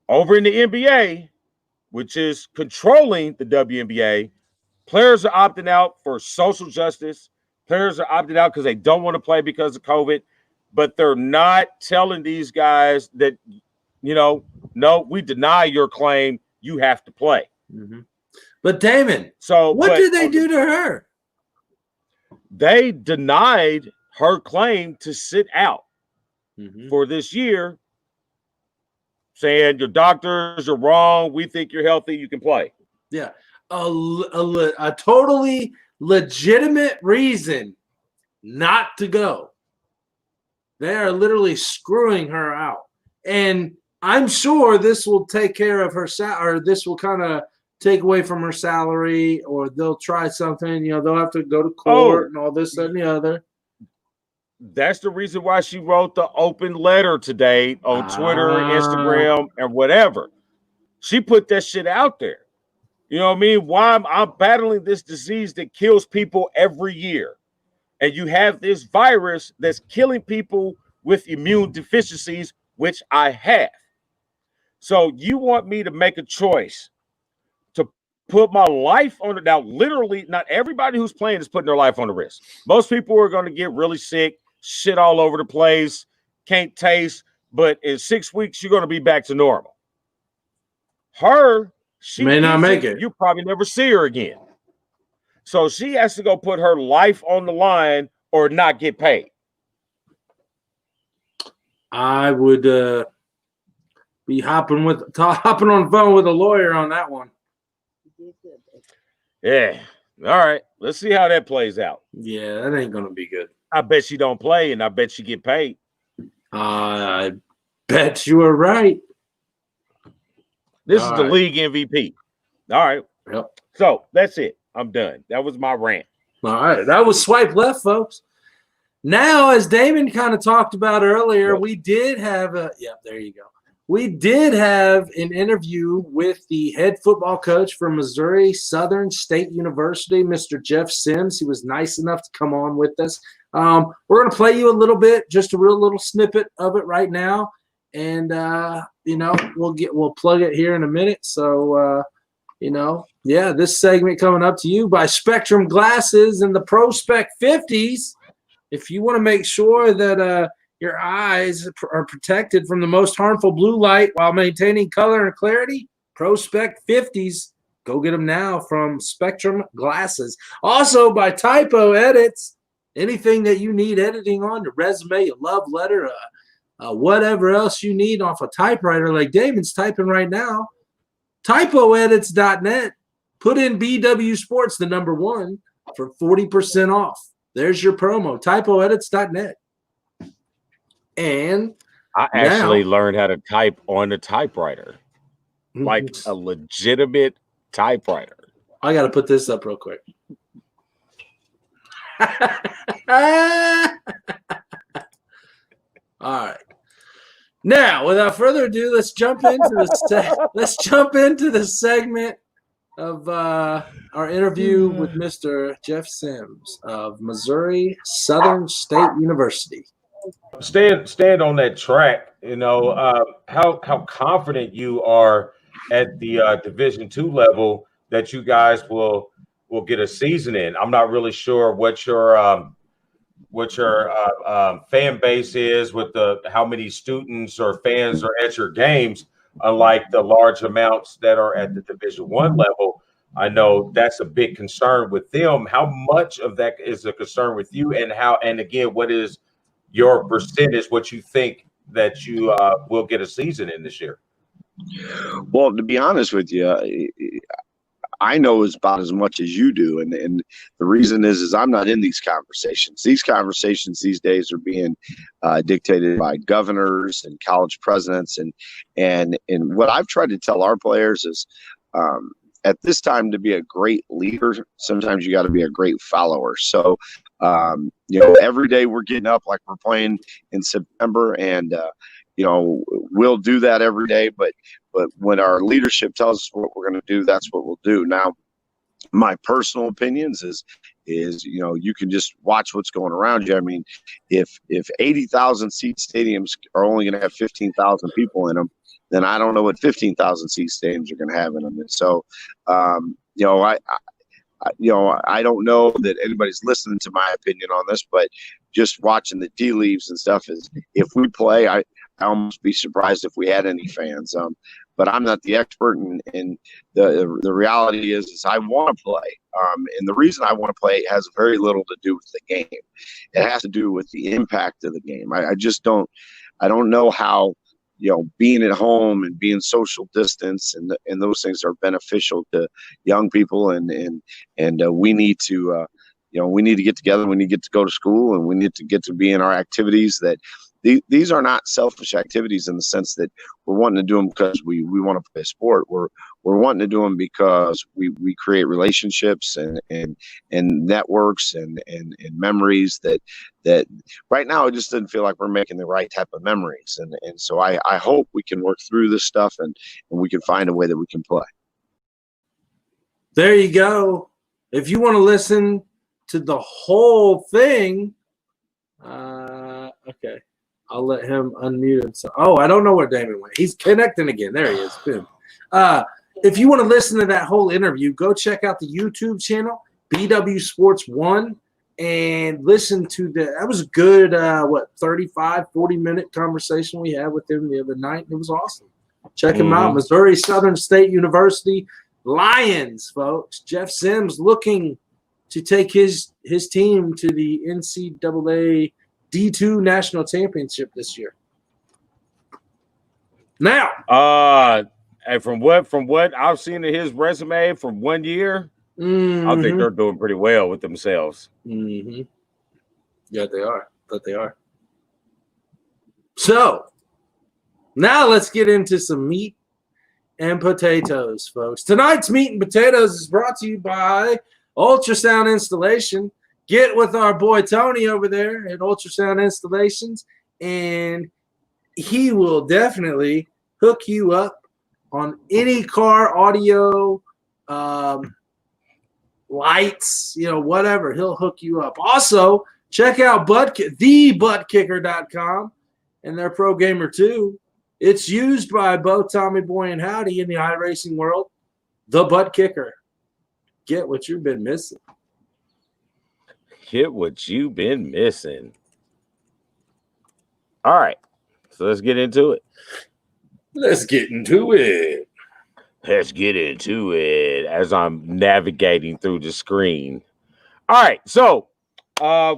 over in the NBA, which is controlling the WNBA, players are opting out for social justice. Players are opting out because they don't want to play because of COVID, but they're not telling these guys that, you know, no, we deny your claim. You have to play. Mm-hmm. But Damon, so what did they do to her? They denied her claim to sit out for this year, saying your doctors are wrong. We think you're healthy. You can play. Yeah. A totally legitimate reason not to go. They are literally screwing her out. And I'm sure this will take care of her or this will kind of take away from her salary, or they'll try something. You know, they'll have to go to court and all this, that, and the other. That's the reason why she wrote the open letter today on Twitter, Instagram, and whatever. She put that shit out there. You know what I mean? Why I'm battling this disease that kills people every year. And you have this virus that's killing people with immune deficiencies, which I have. So you want me to make a choice to put my life on it. Now, literally, not everybody who's playing is putting their life on the risk. Most people are going to get really sick, shit all over the place, can't taste, but in 6 weeks, you're going to be back to normal. She may not make it. You probably never see her again. So she has to go put her life on the line or not get paid. I would be hopping on the phone with a lawyer on that one. Yeah. All right. Let's see how that plays out. Yeah, that ain't going to be good. I bet she don't play, and I bet she get paid. I bet you are right. This is the league MVP. All right. Yep. So that's it. I'm done. That was my rant. All right. That was Swipe Left, folks. Now, as Damon kind of talked about earlier, we did have there you go. We did have an interview with the head football coach for Missouri Southern State University, Mr. Jeff Sims. He was nice enough to come on with us. We're going to play you a little bit, just a real little snippet of it right now. And, we'll plug it here in a minute. So, this segment coming up to you by Spektrum Glasses and the ProSpect 50s. If you want to make sure that your eyes are protected from the most harmful blue light while maintaining color and clarity, ProSpect 50s. Go get them now from Spektrum Glasses. Also by TypO Edits. Anything that you need editing on, your resume, your love letter, whatever else you need off a typewriter like Damon's typing right now, TypOEdits.net. Put in BWSPORTS, the number 1, for 40% off. There's your promo, TypOEdits.net. And I actually learned how to type on a typewriter, like a legitimate typewriter. I got to put this up real quick. All right. Now, without further ado, let's jump into the segment of our interview with Mr. Jeff Sims of Missouri Southern State University. Stand on that track. How confident you are at the Division II level that you guys will get a season in. I'm not really sure what your fan base is with how many students or fans are at your games, unlike the large amounts that are at the Division I level. I know that's a big concern with them. How much of that is a concern with you, and again, what is your percentage, what you think that you will get a season in this year? Well, to be honest with you, I know about as much as you do, and the reason is I'm not in these conversations. These conversations these days are being dictated by governors and college presidents, and what I've tried to tell our players is, at this time, to be a great leader, sometimes you got to be a great follower. So, every day we're getting up like we're playing in September, and we'll do that every day. But when our leadership tells us what we're going to do, that's what we'll do. Now, my personal opinions is you can just watch what's going around you. I mean, if 80,000 seat stadiums are only going to have 15,000 people in them, then I don't know what 15,000 seat stadiums are going to have in them. And so, I don't know that anybody's listening to my opinion on this, but just watching the tea leaves and stuff is, if we play, I almost be surprised if we had any fans. But I'm not the expert, and the reality is I want to play. And the reason I want to play has very little to do with the game. It has to do with the impact of the game. I just don't know how, being at home and being social distance and those things are beneficial to young people. And we need to, we need to get together. We need to get to go to school, and we need to get to be in our activities that these are not selfish activities in the sense that we're wanting to do them because we want to play a sport. We're wanting to do them because we create relationships and networks and memories that right now it just doesn't feel like we're making the right type of memories. And so I hope we can work through this stuff and we can find a way that we can play. There you go. If you want to listen to the whole thing, okay, I'll let him unmute himself. Oh, I don't know where Damon went. He's connecting again. There he is. Boom. If you want to listen to that whole interview, go check out the YouTube channel, BWSPORTS1, and listen to that was a good, 35, 40-minute conversation we had with him the other night. It was awesome. Check him out. Missouri Southern State University Lions, folks. Jeff Sims looking to take his team to the NCAA D2 National Championship this year. Now, and from what I've seen in his resume from 1 year, I think they're doing pretty well with themselves. Yeah, they are. But they are. So now let's get into some meat and potatoes, folks. Tonight's meat and potatoes is brought to you by Ultrasound Installation. Get with our boy Tony over there at Ultrasound Installations, and he will definitely hook you up on any car audio, lights, whatever. He'll hook you up. Also, check out thebuttkicker.com and their Pro Gamer 2. It's used by both Tommy Boy and Howdy in the iRacing world. The Butt Kicker. Get what you've been missing. Get what you've been missing. All right. So let's get into it. Let's get into it. Let's get into it as I'm navigating through the screen. All right. So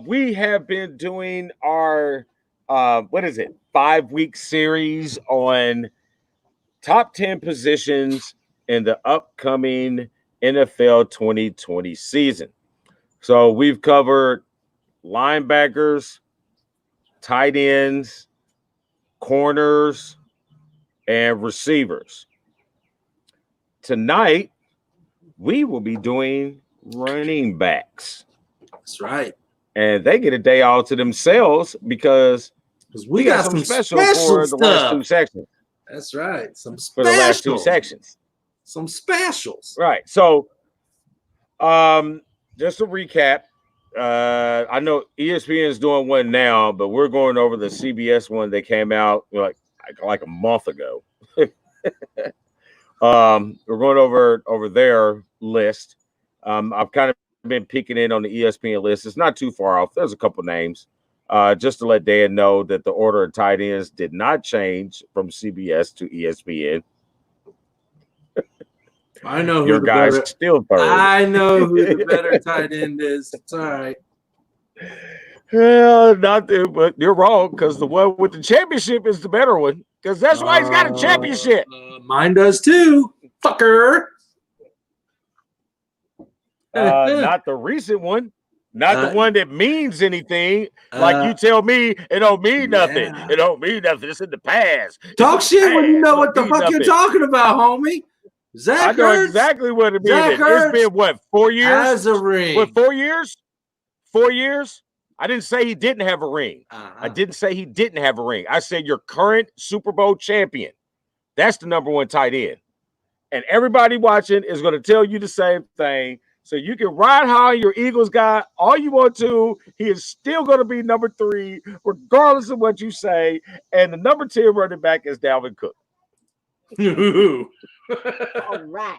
we have been doing our, 5-week series on top 10 positions in the upcoming NFL 2020 season. So we've covered linebackers, tight ends, corners, and receivers. Tonight, we will be doing running backs. That's right. And they get a day all to themselves because we got some special for the last two sections. That's right. Some special. For the last two sections. Some specials. Right. So, just to recap, I know ESPN is doing one now, but we're going over the CBS one that came out like a month ago. We're going over their list. I've kind of been peeking in on the ESPN list. It's not too far off. There's a couple names. Just to let Dan know that the order of tight ends did not change from CBS to ESPN. I know who your guy's still third. I know who the better tight end is. It's all right. Well, not there, but you're wrong because the one with the championship is the better one because that's why he's got a championship. Mine does too, fucker. Not the recent one. Not the one that means anything. Like you tell me, it don't mean nothing. It don't mean nothing. It's in the past. Talk shit when you know what the fuck you're talking about, homie. Zach I know Ertz, exactly what it means. Ertz It's been, what, 4 years? Has a ring. What, 4 years? 4 years? I didn't say he didn't have a ring. I didn't say he didn't have a ring. I said your current Super Bowl champion. That's the number one tight end. And everybody watching is going to tell you the same thing. So you can ride high your Eagles guy all you want to. He is still going to be number 3, regardless of what you say. And the number 10 running back is Dalvin Cook. All right.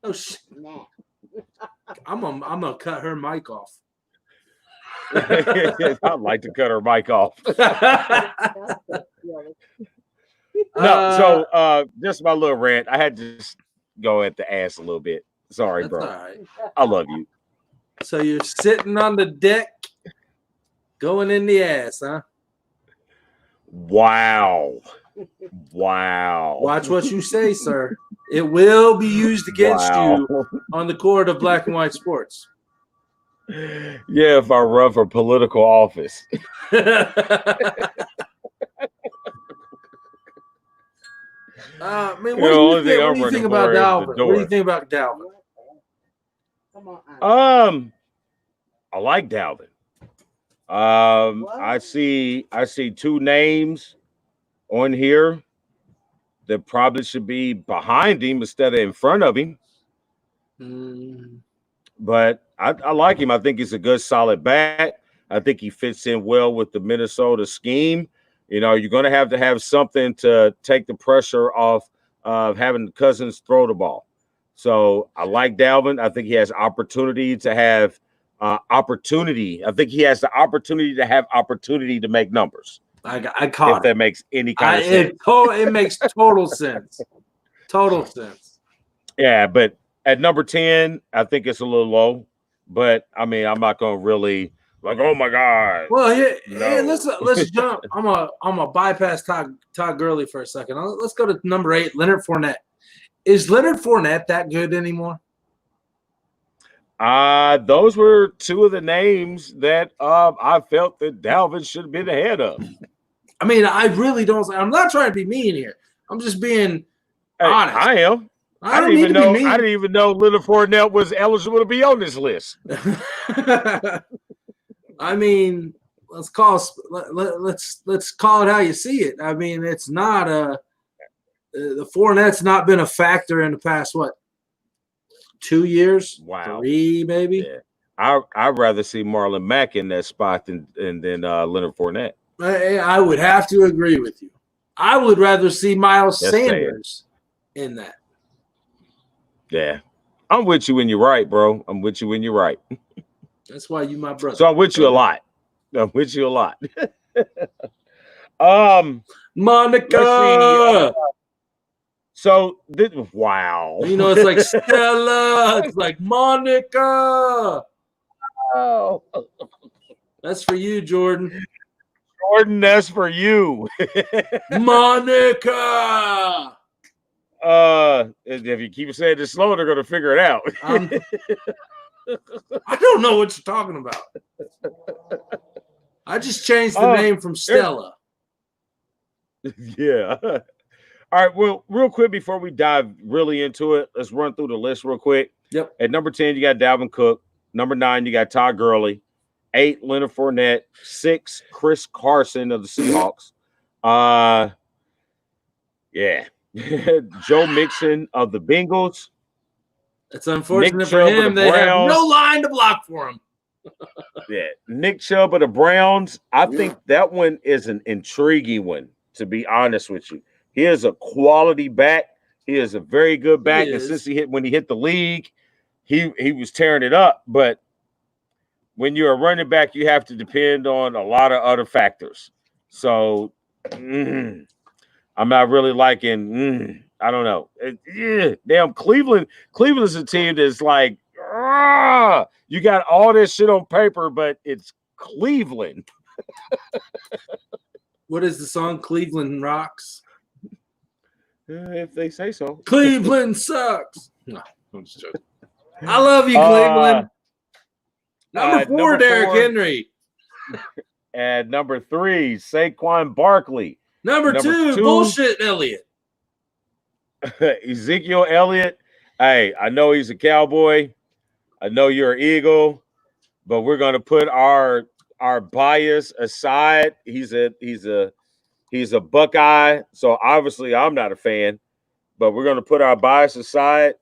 Oh, shit. I'm gonna cut her mic off. I'd like to cut her mic off. So just my little rant. I had to just go at the ass a little bit. Sorry, That's bro. all right. I love you. So you're sitting on the deck, going in the ass, huh? Wow. Wow. Watch what you say, sir. It will be used against you on the court of black and white sports. Yeah, if I run for political office. Man, what do you think about Dalvin? What do you think about Dalvin? I like Dalvin. I see two names on here that probably should be behind him instead of in front of him. But I like him. I think he's a good, solid back. I think he fits in well with the Minnesota scheme. You know, you're going to have something to take the pressure off of having Cousins throw the ball. So I like Dalvin. I think he has opportunity to have opportunity. I think he has the opportunity to have opportunity to make numbers. I caught if that makes any kind of sense. It makes total sense. Total sense. Yeah, but at number 10, I think it's a little low. But I mean, I'm not gonna really like, oh my God. Well, let's jump. I'm gonna bypass Todd Gurley for a second. Let's go to number 8, Leonard Fournette. Is Leonard Fournette that good anymore? Those were two of the names that I felt that Dalvin should have been ahead of. I mean, I really don't. I'm not trying to be mean here. I'm just being honest. I am. I didn't even know Leonard Fournette was eligible to be on this list. I mean, let's call it how you see it. I mean, it's not the Fournette's not been a factor in the past 2 years? Wow, 3 maybe. Yeah. I'd rather see Marlon Mack in that spot than Leonard Fournette. I would have to agree with you. I would rather see Miles Sanders in that. Yeah, I'm with you when you're right, bro. I'm with you when you're right. That's why you my brother. So I'm with you a lot. Monica. So wow. You know, it's like Stella. It's like Monica. Oh. That's for you, Jordan. Jordan, that's for you. Monica. If you keep saying it slow, they're gonna figure it out. I don't know what you're talking about. I just changed the name from Stella. Yeah. All right. Well, real quick before we dive really into it, let's run through the list real quick. Yep. At number 10, you got Dalvin Cook. Number 9, you got Todd Gurley. 8, Leonard Fournette. 6, Chris Carson of the Seahawks. Yeah. Joe Mixon of the Bengals. It's unfortunate for him. They have no line to block for him. Yeah. Nick Chubb of the Browns. I think that one is an intriguing one, to be honest with you. He is a quality back. He is a very good back. And since when he hit the league, he was tearing it up. But when you're a running back, you have to depend on a lot of other factors. So I'm not really liking I don't know. Damn, Cleveland is a team that's like, you got all this shit on paper, but it's Cleveland. What is the song? Cleveland Rocks? If they say so. Cleveland sucks. No, I'm just joking. I love you, Cleveland. Number 4, Derrick Henry. And number 3, Saquon Barkley. Number 2, Bullshit Elliott. Ezekiel Elliott. Hey, I know he's a Cowboy. I know you're an Eagle, but we're gonna put our bias aside. He's a Buckeye, so obviously I'm not a fan. But we're gonna put our bias aside.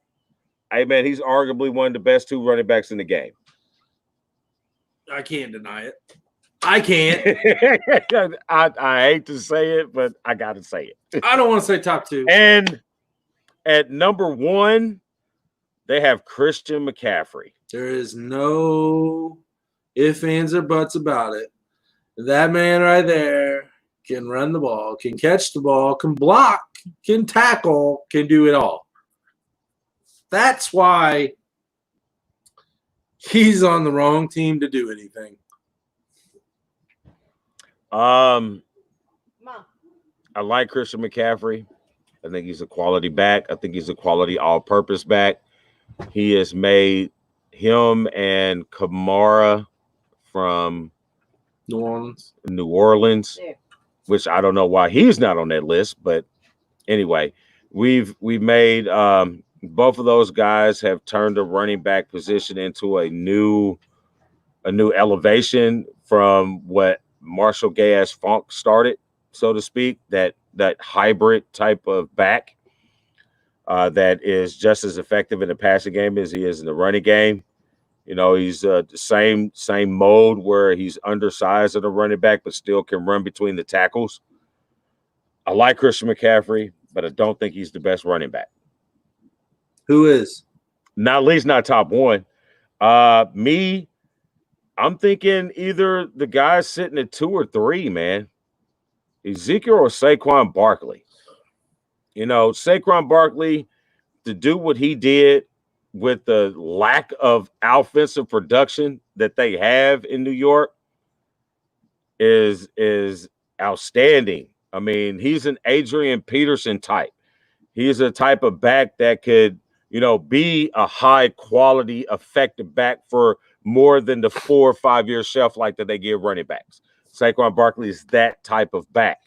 Hey man, he's arguably one of the best 2 running backs in the game. I can't deny it. I can't. I hate to say it, but I gotta say it. I don't want to say top 2. And at number 1, they have Christian McCaffrey. There is no ifs, ands, or buts about it. That man right there can run the ball, can catch the ball, can block, can tackle, can do it all. That's why he's on the wrong team to do anything. I like Christian McCaffrey. I think he's a quality back. I think he's a quality all-purpose back. He has made him and Kamara from New Orleans, which I don't know why he's not on that list. But anyway, we've made both of those guys have turned the running back position into a new elevation from what Marshall Gay-ass Funk started, so to speak, that hybrid type of back that is just as effective in the passing game as he is in the running game. You know, he's the same mode where he's undersized at a running back, but still can run between the tackles. I like Christian McCaffrey, but I don't think he's the best running back. Who is? Not at least not top one. Me, I'm thinking either the guy sitting at 2 or 3, man. Ezekiel or Saquon Barkley. You know, Saquon Barkley, to do what he did with the lack of offensive production that they have in New York is outstanding. I mean, he's an Adrian Peterson type. He's a type of back that could, you know, be a high quality, effective back for more than the 4 or 5 year shelf life that they give running backs. Saquon Barkley is that type of back.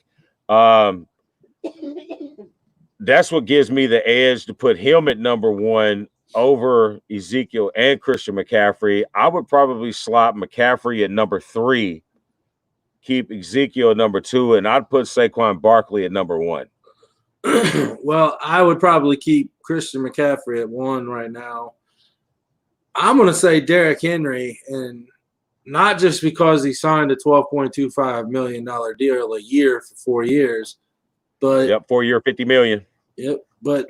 That's what gives me the edge to put him at number 1 over Ezekiel and Christian McCaffrey. I would probably slot McCaffrey at number 3, keep Ezekiel at number 2, and I'd put Saquon Barkley at number 1. Well, I would probably keep Christian McCaffrey at 1 right now. I'm going to say Derrick Henry, and not just because he signed a $12.25 million deal a year for 4 years, but 4 year, $50 million. Yep, but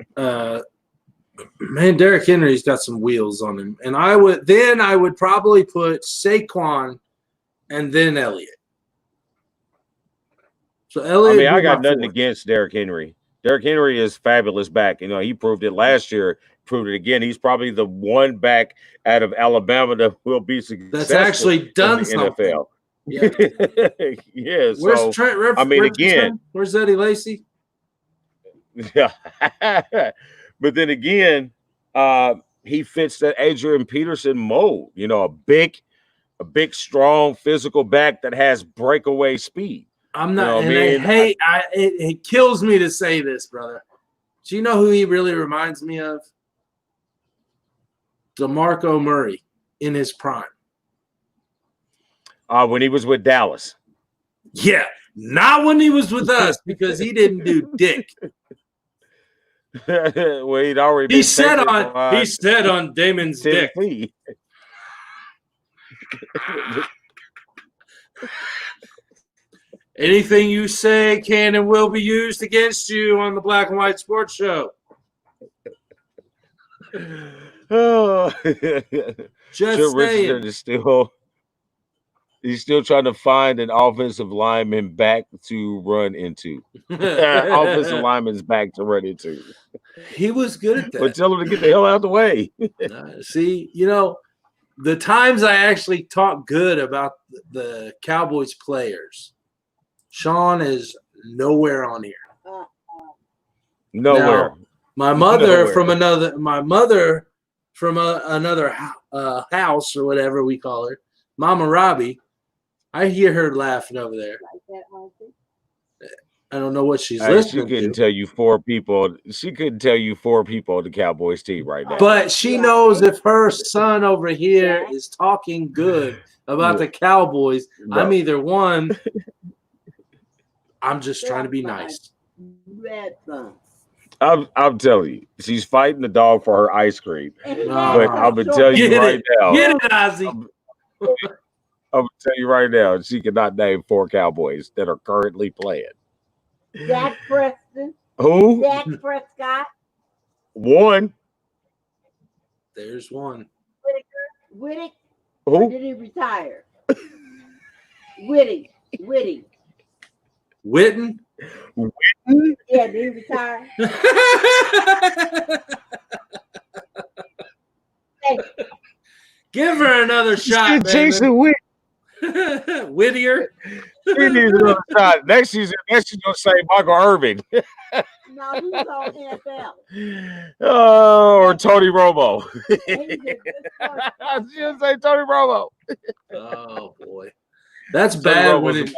man, Derrick Henry's got some wheels on him, and I would probably put Saquon and then Elliott. So Elliott. I mean, I got nothing against Derrick Henry. Derrick Henry is fabulous back. You know, he proved it last year, proved it again. He's probably the one back out of Alabama that will be successful. That's actually done in the something. NFL. Yeah. Yeah. Where's So, Trent? I mean, again, where's Eddie Lacy? Yeah. But then again, he fits that Adrian Peterson mold. You know, a big, strong, physical back that has breakaway speed. I'm not, it kills me to say this, brother. Do you know who he really reminds me of? DeMarco Murray in his prime. When he was with Dallas. Yeah, not when he was with us because he didn't do dick. Well, he'd already he said on Damon's dick. Anything you say can and will be used against you on the Black and White Sports Show. Oh, just saying. He's still trying to find an offensive lineman back to run into. Offensive lineman's back to run into. He was good at that. But tell him to get the hell out of the way. See, you know, the times I actually talk good about the Cowboys players, Shawn is nowhere on here. Nowhere. Now, my mother from another house or whatever we call her, Mama Robbie, I hear her laughing over there. I don't know what she's listening She couldn't to. tell you 4 people. She couldn't tell you 4 people on the Cowboys team right now. But she knows if her son over here is talking good about the Cowboys, No. I'm either one. I'm just trying to be nice. I'm telling you, she's fighting the dog for her ice cream. But I'm gonna tell you right now. Get it, Ozzy. I'm gonna tell you right now, she cannot name 4 Cowboys that are currently playing. Dak Preston. Who? Dak Prescott. 1. There's one. Whittick. Who? Or did he retire? Whitty. Witten? Yeah, did he retire? Hey. Give her another shot, Jason Witt. Whittier. She needs another shot. Next she's gonna say Michael Irvin. No, he was on NFL. Oh, or Tony Romo. She'll say Tony Romo. Oh boy, that's bad when it.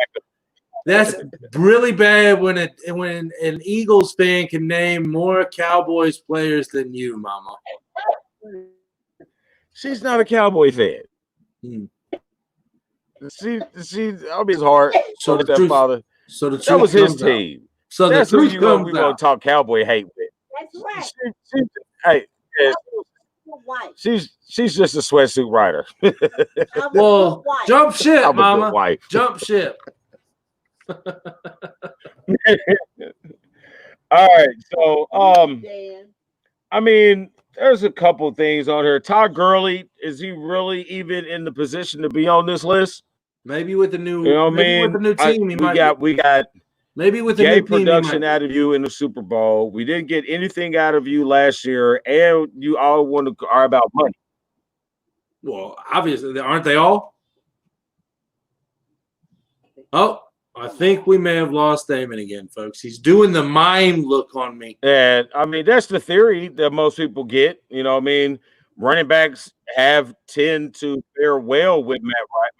That's really bad when an Eagles fan can name more Cowboys players than you, Mama. She's not a Cowboy fan. She I'll be his heart. So the stepfather. So the truth That was his comes out. team. So the That's who truth comes we gonna out. talk Cowboy hate with. That's right. She's just a sweatsuit rider. Well, jump ship, I'm a good Mama. wife. Jump ship. All right, so I mean, there's a couple things on here. Todd Gurley, is he really even in the position to be on this list? Maybe with the new, You know what I maybe mean? with the new team, he might. We got Maybe with the gay new team, he production might. out of you in the Super Bowl. We didn't get anything out of you last year, and you all are about money. Well, obviously, aren't they all? Oh, I think we may have lost Damon again, folks. He's doing the mime look on me. And I mean, that's the theory that most people get. You know what I mean? Running backs tend to fare well with Matt Ryan.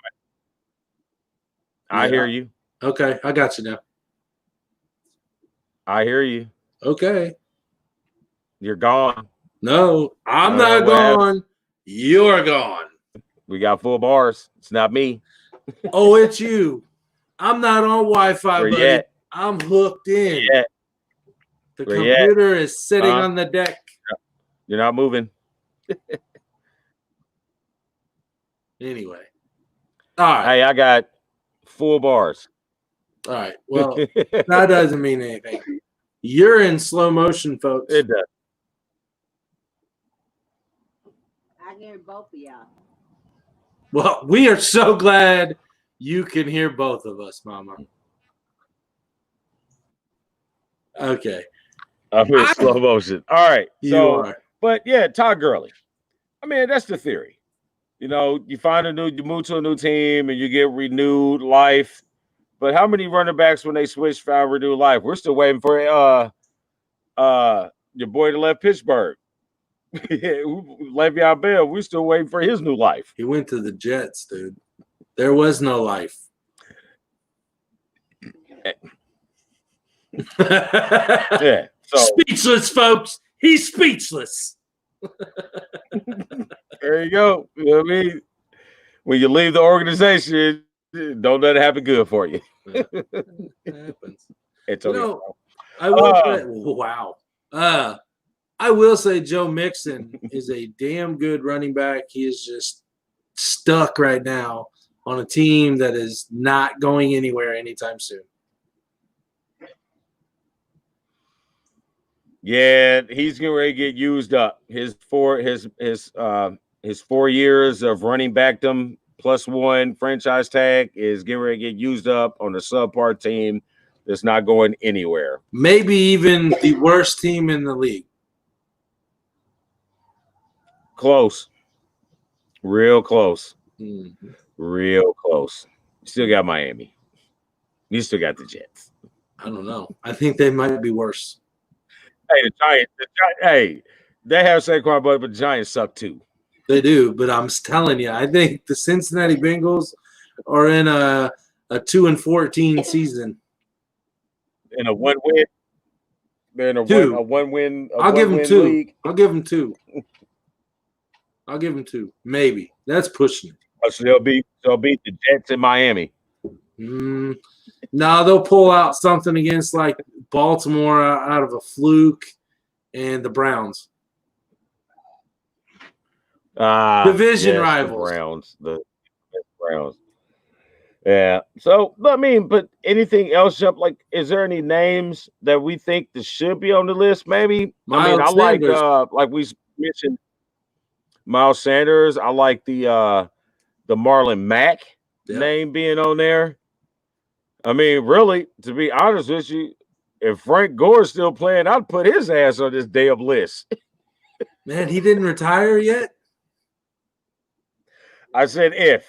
I hear you. Okay, I got you now. I hear you. Okay. You're gone. No, I'm not gone. You're gone. We got full bars. It's not me. Oh, it's you. I'm not on Wi-Fi, buddy. Yet. I'm hooked in. Yet. The computer is sitting on the deck. You're not moving. Anyway. All right. Hey, I got full bars. All right. Well, that doesn't mean anything. You're in slow motion, folks. It does. I hear both of y'all. Well, we are so glad you can hear both of us, Mama. Okay. I'm in slow motion. All right. You So, are. but yeah, Todd Gurley. I mean, that's the theory. You know, you move to a new team and you get renewed life. But how many running backs when they switch found renewed life? We're still waiting for your boy that left Pittsburgh. Le'Veon Bell, we're still waiting for his new life. He went to the Jets, dude. There was no life. Yeah. So speechless, folks. He's speechless. There you go. You know what I mean? When you leave the organization, don't let it happen good for you. It happens. It's You okay. know, I will say, wow. I will say Joe Mixon is a damn good running back. He is just stuck right now on a team that is not going anywhere anytime soon. Yeah, he's getting ready to get used up. His 4 years of running backdom +1 franchise tag is getting ready to get used up on a subpar team that's not going anywhere. Maybe even the worst team in the league. Close. Real close. Mm-hmm. Real close. You still got Miami. You still got the Jets. I don't know. I think they might be worse. Hey, the Giants, hey, they have Saquon, but the Giants suck too. They do, but I'm telling you, I think the Cincinnati Bengals are in a 2-14 season. In a 1-win. They're in a Two. one-win. I'll give them 2. League. I'll give them 2. I'll give them 2. Maybe. That's pushing it. So they'll beat the Jets in Miami. No, they'll pull out something against like Baltimore out of a fluke and the Browns. Division rivals. The Browns. Yeah. So, I mean, but anything else jump? Like, is there any names that we think that should be on the list? Maybe. Miles I mean, Sanders. like we mentioned, Miles Sanders. I like the Marlon Mack name being on there. I mean, really, to be honest with you, if Frank Gore's still playing, I'd put his ass on this damn list. Man, he didn't retire yet? I said if.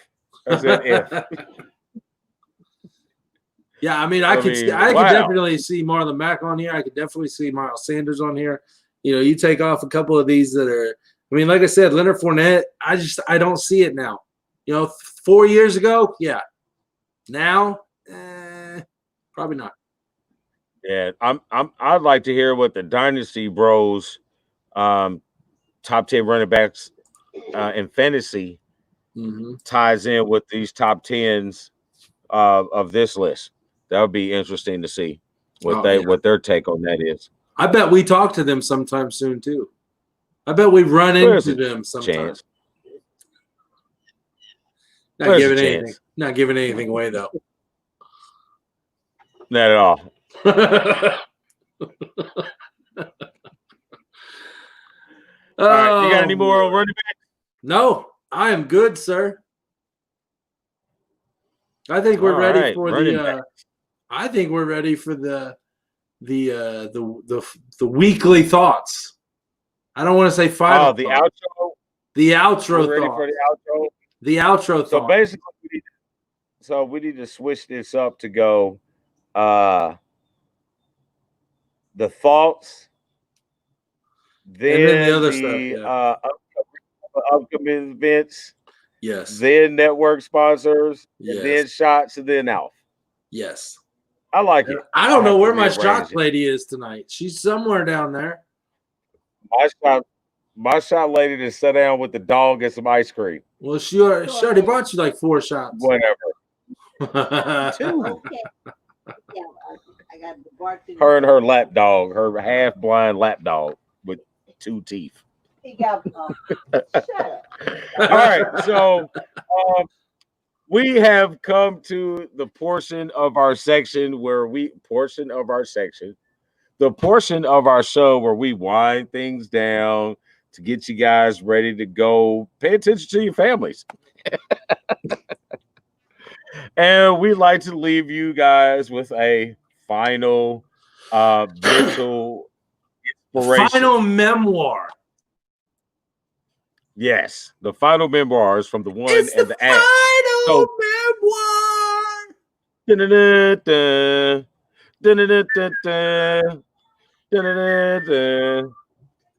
Yeah, I mean, I could definitely see Marlon Mack on here. I could definitely see Miles Sanders on here. You know, you take off a couple of these that are, I mean, like I said, Leonard Fournette, I don't see it now. You know, 4 years ago, yeah. Now, Probably not. Yeah, I'd like to hear what the Dynasty Bros top 10 running backs in fantasy ties in with these top 10s of this list. That would be interesting to see what their take on that is. I bet we talk to them sometime soon too. I bet we run into them sometime. Not giving anything away though. Not at all. All right, you got any more on running back? No, I am good, sir. I think we're ready for the. I think we're ready for the weekly thoughts. I don't want to say final. Oh, the outro. The outro. We're ready for the outro. The outro. So basically, we need to switch this up to go. The thoughts, then the other stuff, upcoming events, yes, then network sponsors, yes, and then shots, and then Alf. Yes, I like it. I don't know where my shot lady is tonight. She's somewhere down there. My shot lady to sit down with the dog and some ice cream. Well, she already brought you like 4 shots. Whatever. 2. Okay. Yeah, I got the barking. Her and her lap dog, her half-blind lap dog with 2 teeth. He got shut up. All right, so we have come to the portion of our section the portion of our show where we wind things down to get you guys ready to go. Pay attention to your families. And we like to leave you guys with a final mental inspiration. Final memoir. Yes, the final memoirs from the one it's and the ass. Final memoir.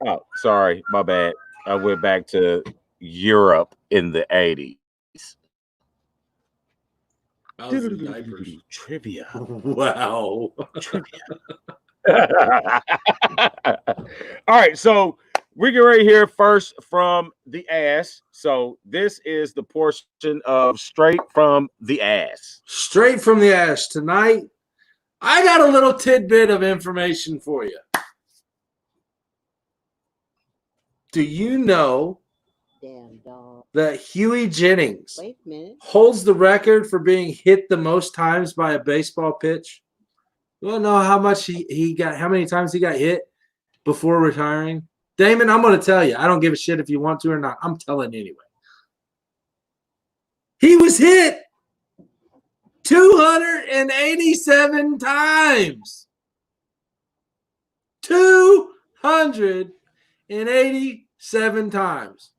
Oh, sorry, my bad. I went back to Europe in the 80s. Trivia. Wow. Trivia. All right, so we're getting right here first from the ass. So this is the portion of straight from the ass. Straight from the ass tonight. I got a little tidbit of information for you. Do you know that Huey Jennings holds the record for being hit the most times by a baseball pitch? You want to know how much he got, how many times he got hit before retiring? Damon, I'm going to tell you. I don't give a shit if you want to or not. I'm telling anyway. He was hit 287 times. 287 times.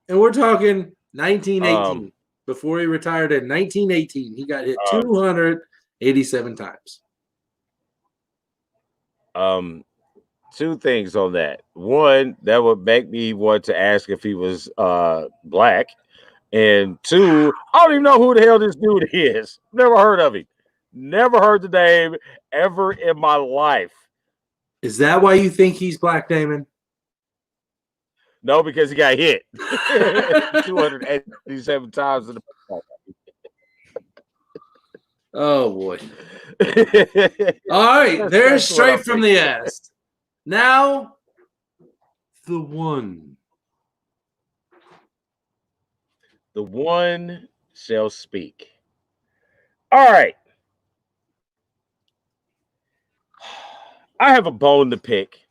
And we're talking 1918. Before he retired in 1918, he got hit 287 times. 2 things on that. One, that would make me want to ask if he was black. And 2, I don't even know who the hell this dude is. Never heard of him. Never heard the name ever in my life. Is that why you think he's black, Damon? No, because he got hit 287 times in the Oh boy. All right, there's straight from the ass. Now, the one. The one shall speak. All right. I have a bone to pick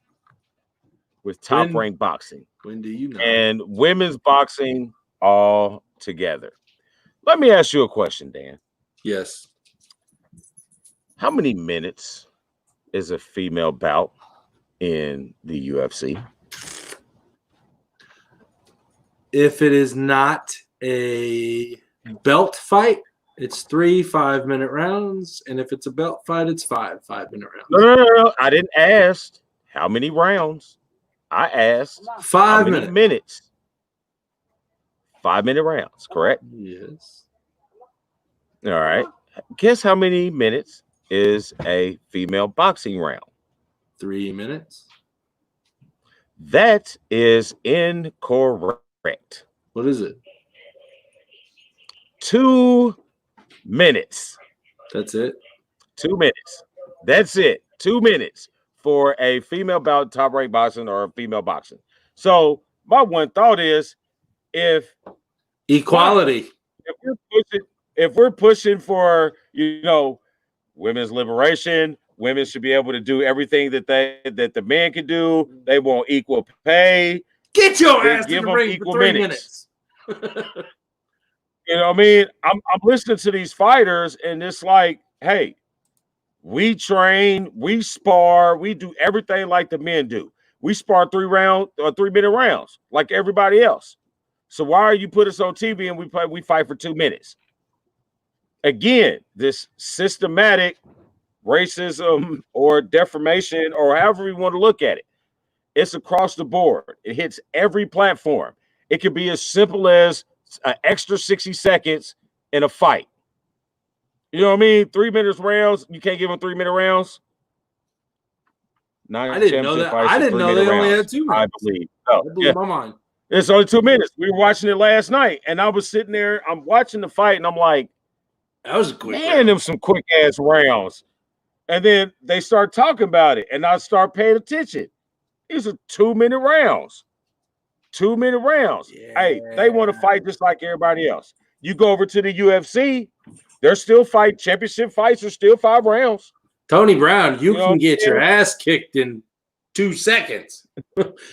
with Top Rank Boxing. When do you know? And women's boxing all together. Let me ask you a question, Dan. Yes. How many minutes is a female bout in the UFC? If it is not a belt fight, it's 3 5-minute rounds. And if it's a belt fight, it's 5 5-minute rounds. No. I didn't ask how many rounds. I asked 5 how many minutes. 5-minute rounds, correct? Yes. All right. Guess how many minutes is a female boxing round? 3 minutes. That is incorrect. What is it? 2 minutes. That's it. 2 minutes. That's it. 2 minutes for a female bout, top rank boxing or a female boxing. So my one thought is, if equality, if we're pushing for, you know, women's liberation, women should be able to do everything that the men can do. They want equal pay. Get your ass give in the them ring equal for 3 minutes. You know what I mean? I'm listening to these fighters, and it's like, hey, we train, we spar, we do everything like the men do. We spar 3-minute rounds like everybody else. So why are you put us on TV and we fight for 2 minutes? Again, this systematic racism or defamation, or however you want to look at it, it's across the board. It hits every platform. It could be as simple as an extra 60 seconds in a fight. You know what I mean? 3 minutes rounds. You can't give them 3-minute rounds. I didn't know that. I didn't know they only had 2 minutes. I believe. No, that blew my mind. It's only 2 minutes. We were watching it last night, and I was sitting there. I'm watching the fight, and I'm like, that was a quick man, them some quick ass rounds. And then they start talking about it, and I start paying attention. These are 2-minute rounds. 2-minute rounds. Yeah. Hey, they want to fight just like everybody else. You go over to the UFC, they're still fight. Championship fights are still 5 rounds. Tony Brown, you can get your ass kicked in 2 seconds.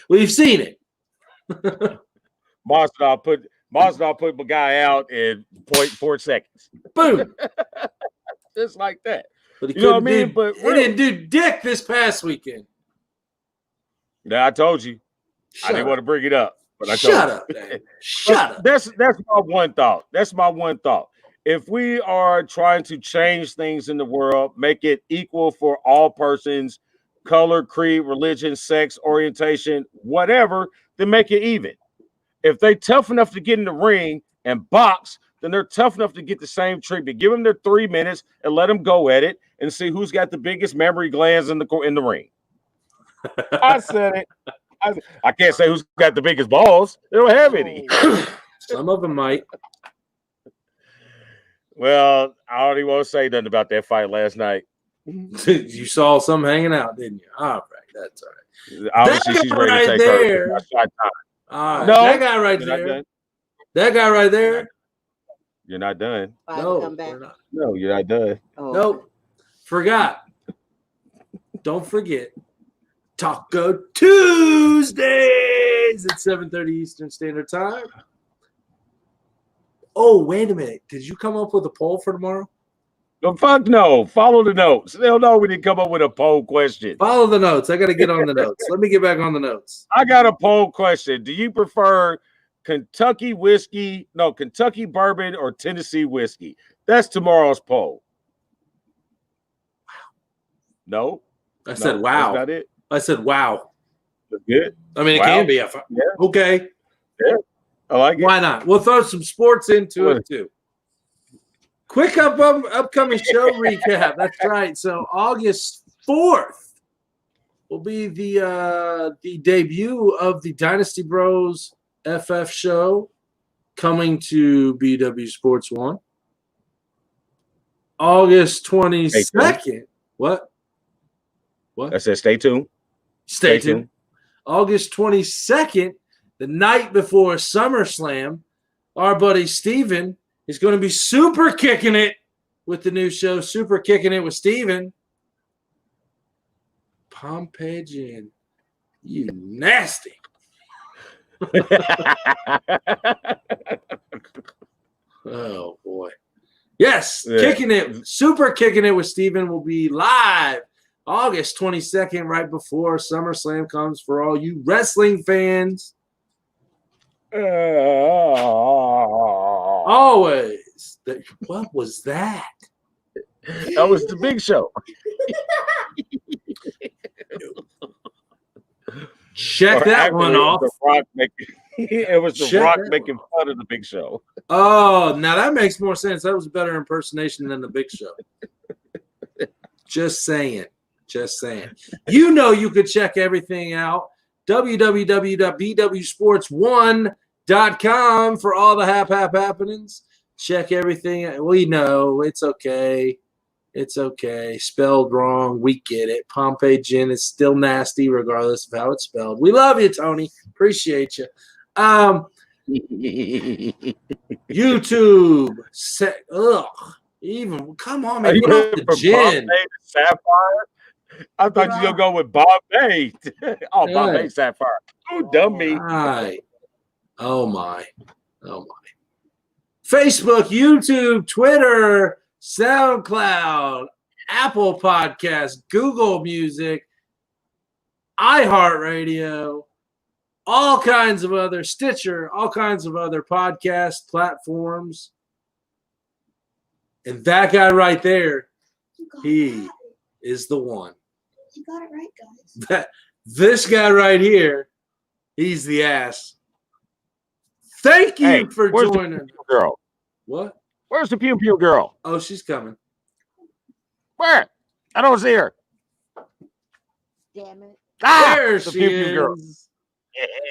We've seen it. Masvidal put my guy out in 0.4 seconds. Boom. Just like that. But he didn't do dick this past weekend. Yeah, I told you. I didn't want to bring it up, but I told Shut up, man. Shut up. That's my one thought. That's my one thought. If we are trying to change things in the world, make it equal for all persons, color, creed, religion, sex, orientation, whatever, then make it even. If they tough enough to get in the ring and box, then they're tough enough to get the same treatment. Give them their 3 minutes and let them go at it and see who's got the biggest memory glands in the ring. I said it. I can't say who's got the biggest balls. They don't have any. Some of them might. Well, I already won't say nothing about that fight last night. You saw some hanging out, didn't you? All right, that's all right. Obviously, she's ready to take her shot time. All right, no, that guy right there. That guy right there. You're not done. No, no, you're not done. Oh. Nope. Forgot. Don't forget. Taco Tuesdays at 7:30 Eastern Standard Time. Oh, wait a minute. Did you come up with a poll for tomorrow? No, fuck no. Follow the notes. They'll know we didn't come up with a poll question. Follow the notes. I got to get on the notes. Let me get back on the notes. I got a poll question. Do you prefer Kentucky bourbon or Tennessee whiskey? That's tomorrow's poll. No? I said wow. That's not it. I said wow. That's good. I mean, it can be. Okay. Yeah. I like it. Why not? We'll throw some sports into it too. Quick upcoming show recap. That's right. So August 4th will be the debut of the Dynasty Bros FF show coming to BW Sports 1. August 22nd. What? I said stay tuned. Stay tuned. August 22nd, the night before SummerSlam, our buddy Steven is going to be super kicking it with the new show, Super Kicking It with Steven. Pompagian, you nasty. Oh, boy. Yes, Kicking It, Super Kicking It with Steven will be live August 22nd, right before SummerSlam comes for all you wrestling fans. Always. What was that? That was the Big Show. Check that one off. It was the Rock making fun of the Big Show. Oh, now that makes more sense. That was a better impersonation than the Big Show. Just saying. You know you could check everything out. www.BWSPORTS1.com for all the happenings. Check everything. We know it's okay. It's okay. Spelled wrong. We get it. Pompeii gin is still nasty regardless of how it's spelled. We love you, Tony. Appreciate you. YouTube. Even come on, man. Get off the gin. Sapphire? I thought you were gonna go with Bombay. Oh, Bombay Sapphire. Oh, dummy. Right. Oh my. Facebook, YouTube, Twitter, SoundCloud, Apple Podcasts, Google Music, iHeartRadio, all kinds of other Stitcher, all kinds of other podcast platforms. And that guy right there, he is the one. You got it right, guys. This guy right here, he's the ass. Thank you for joining. The girl? What? Where's the Pew Pew girl? Oh, she's coming. Where? I don't see her. Damn it. There she Pew Pew girl. is.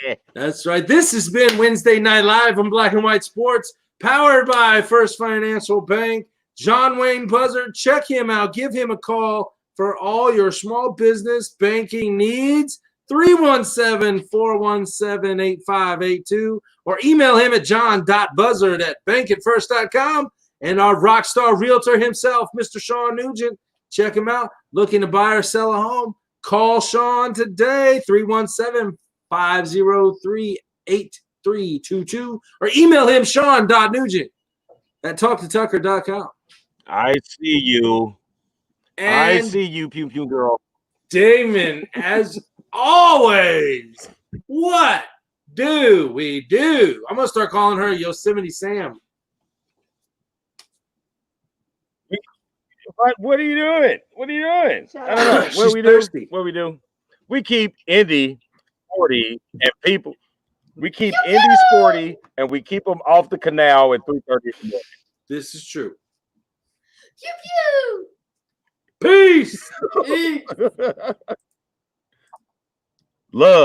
Yeah. That's right. This has been Wednesday Night Live on Black and White Sports, powered by First Financial Bank. John Wayne Buzzard, check him out. Give him a call for all your small business banking needs. 317-417-8582 or email him at john.buzzard@bankatfirst.com. And our Rockstar Realtor himself, Mr. Shawn Nugent, check him out. Looking to buy or sell a home? Call Shawn today, 317-503-8322 or email him shawn.nugent@talktotucker.com. I see you. And I see you, Pew Pew girl. Damon, as always, what do we do? I'm going to start calling her Yosemite Sam. What are you doing? What are you doing? I don't know. What She's we thirsty. do? What we do? We keep Indy sporty and people. We keep Indy sporty and we keep them off the canal at 3:30 in the morning. This is true. Pew pew. Peace. Love.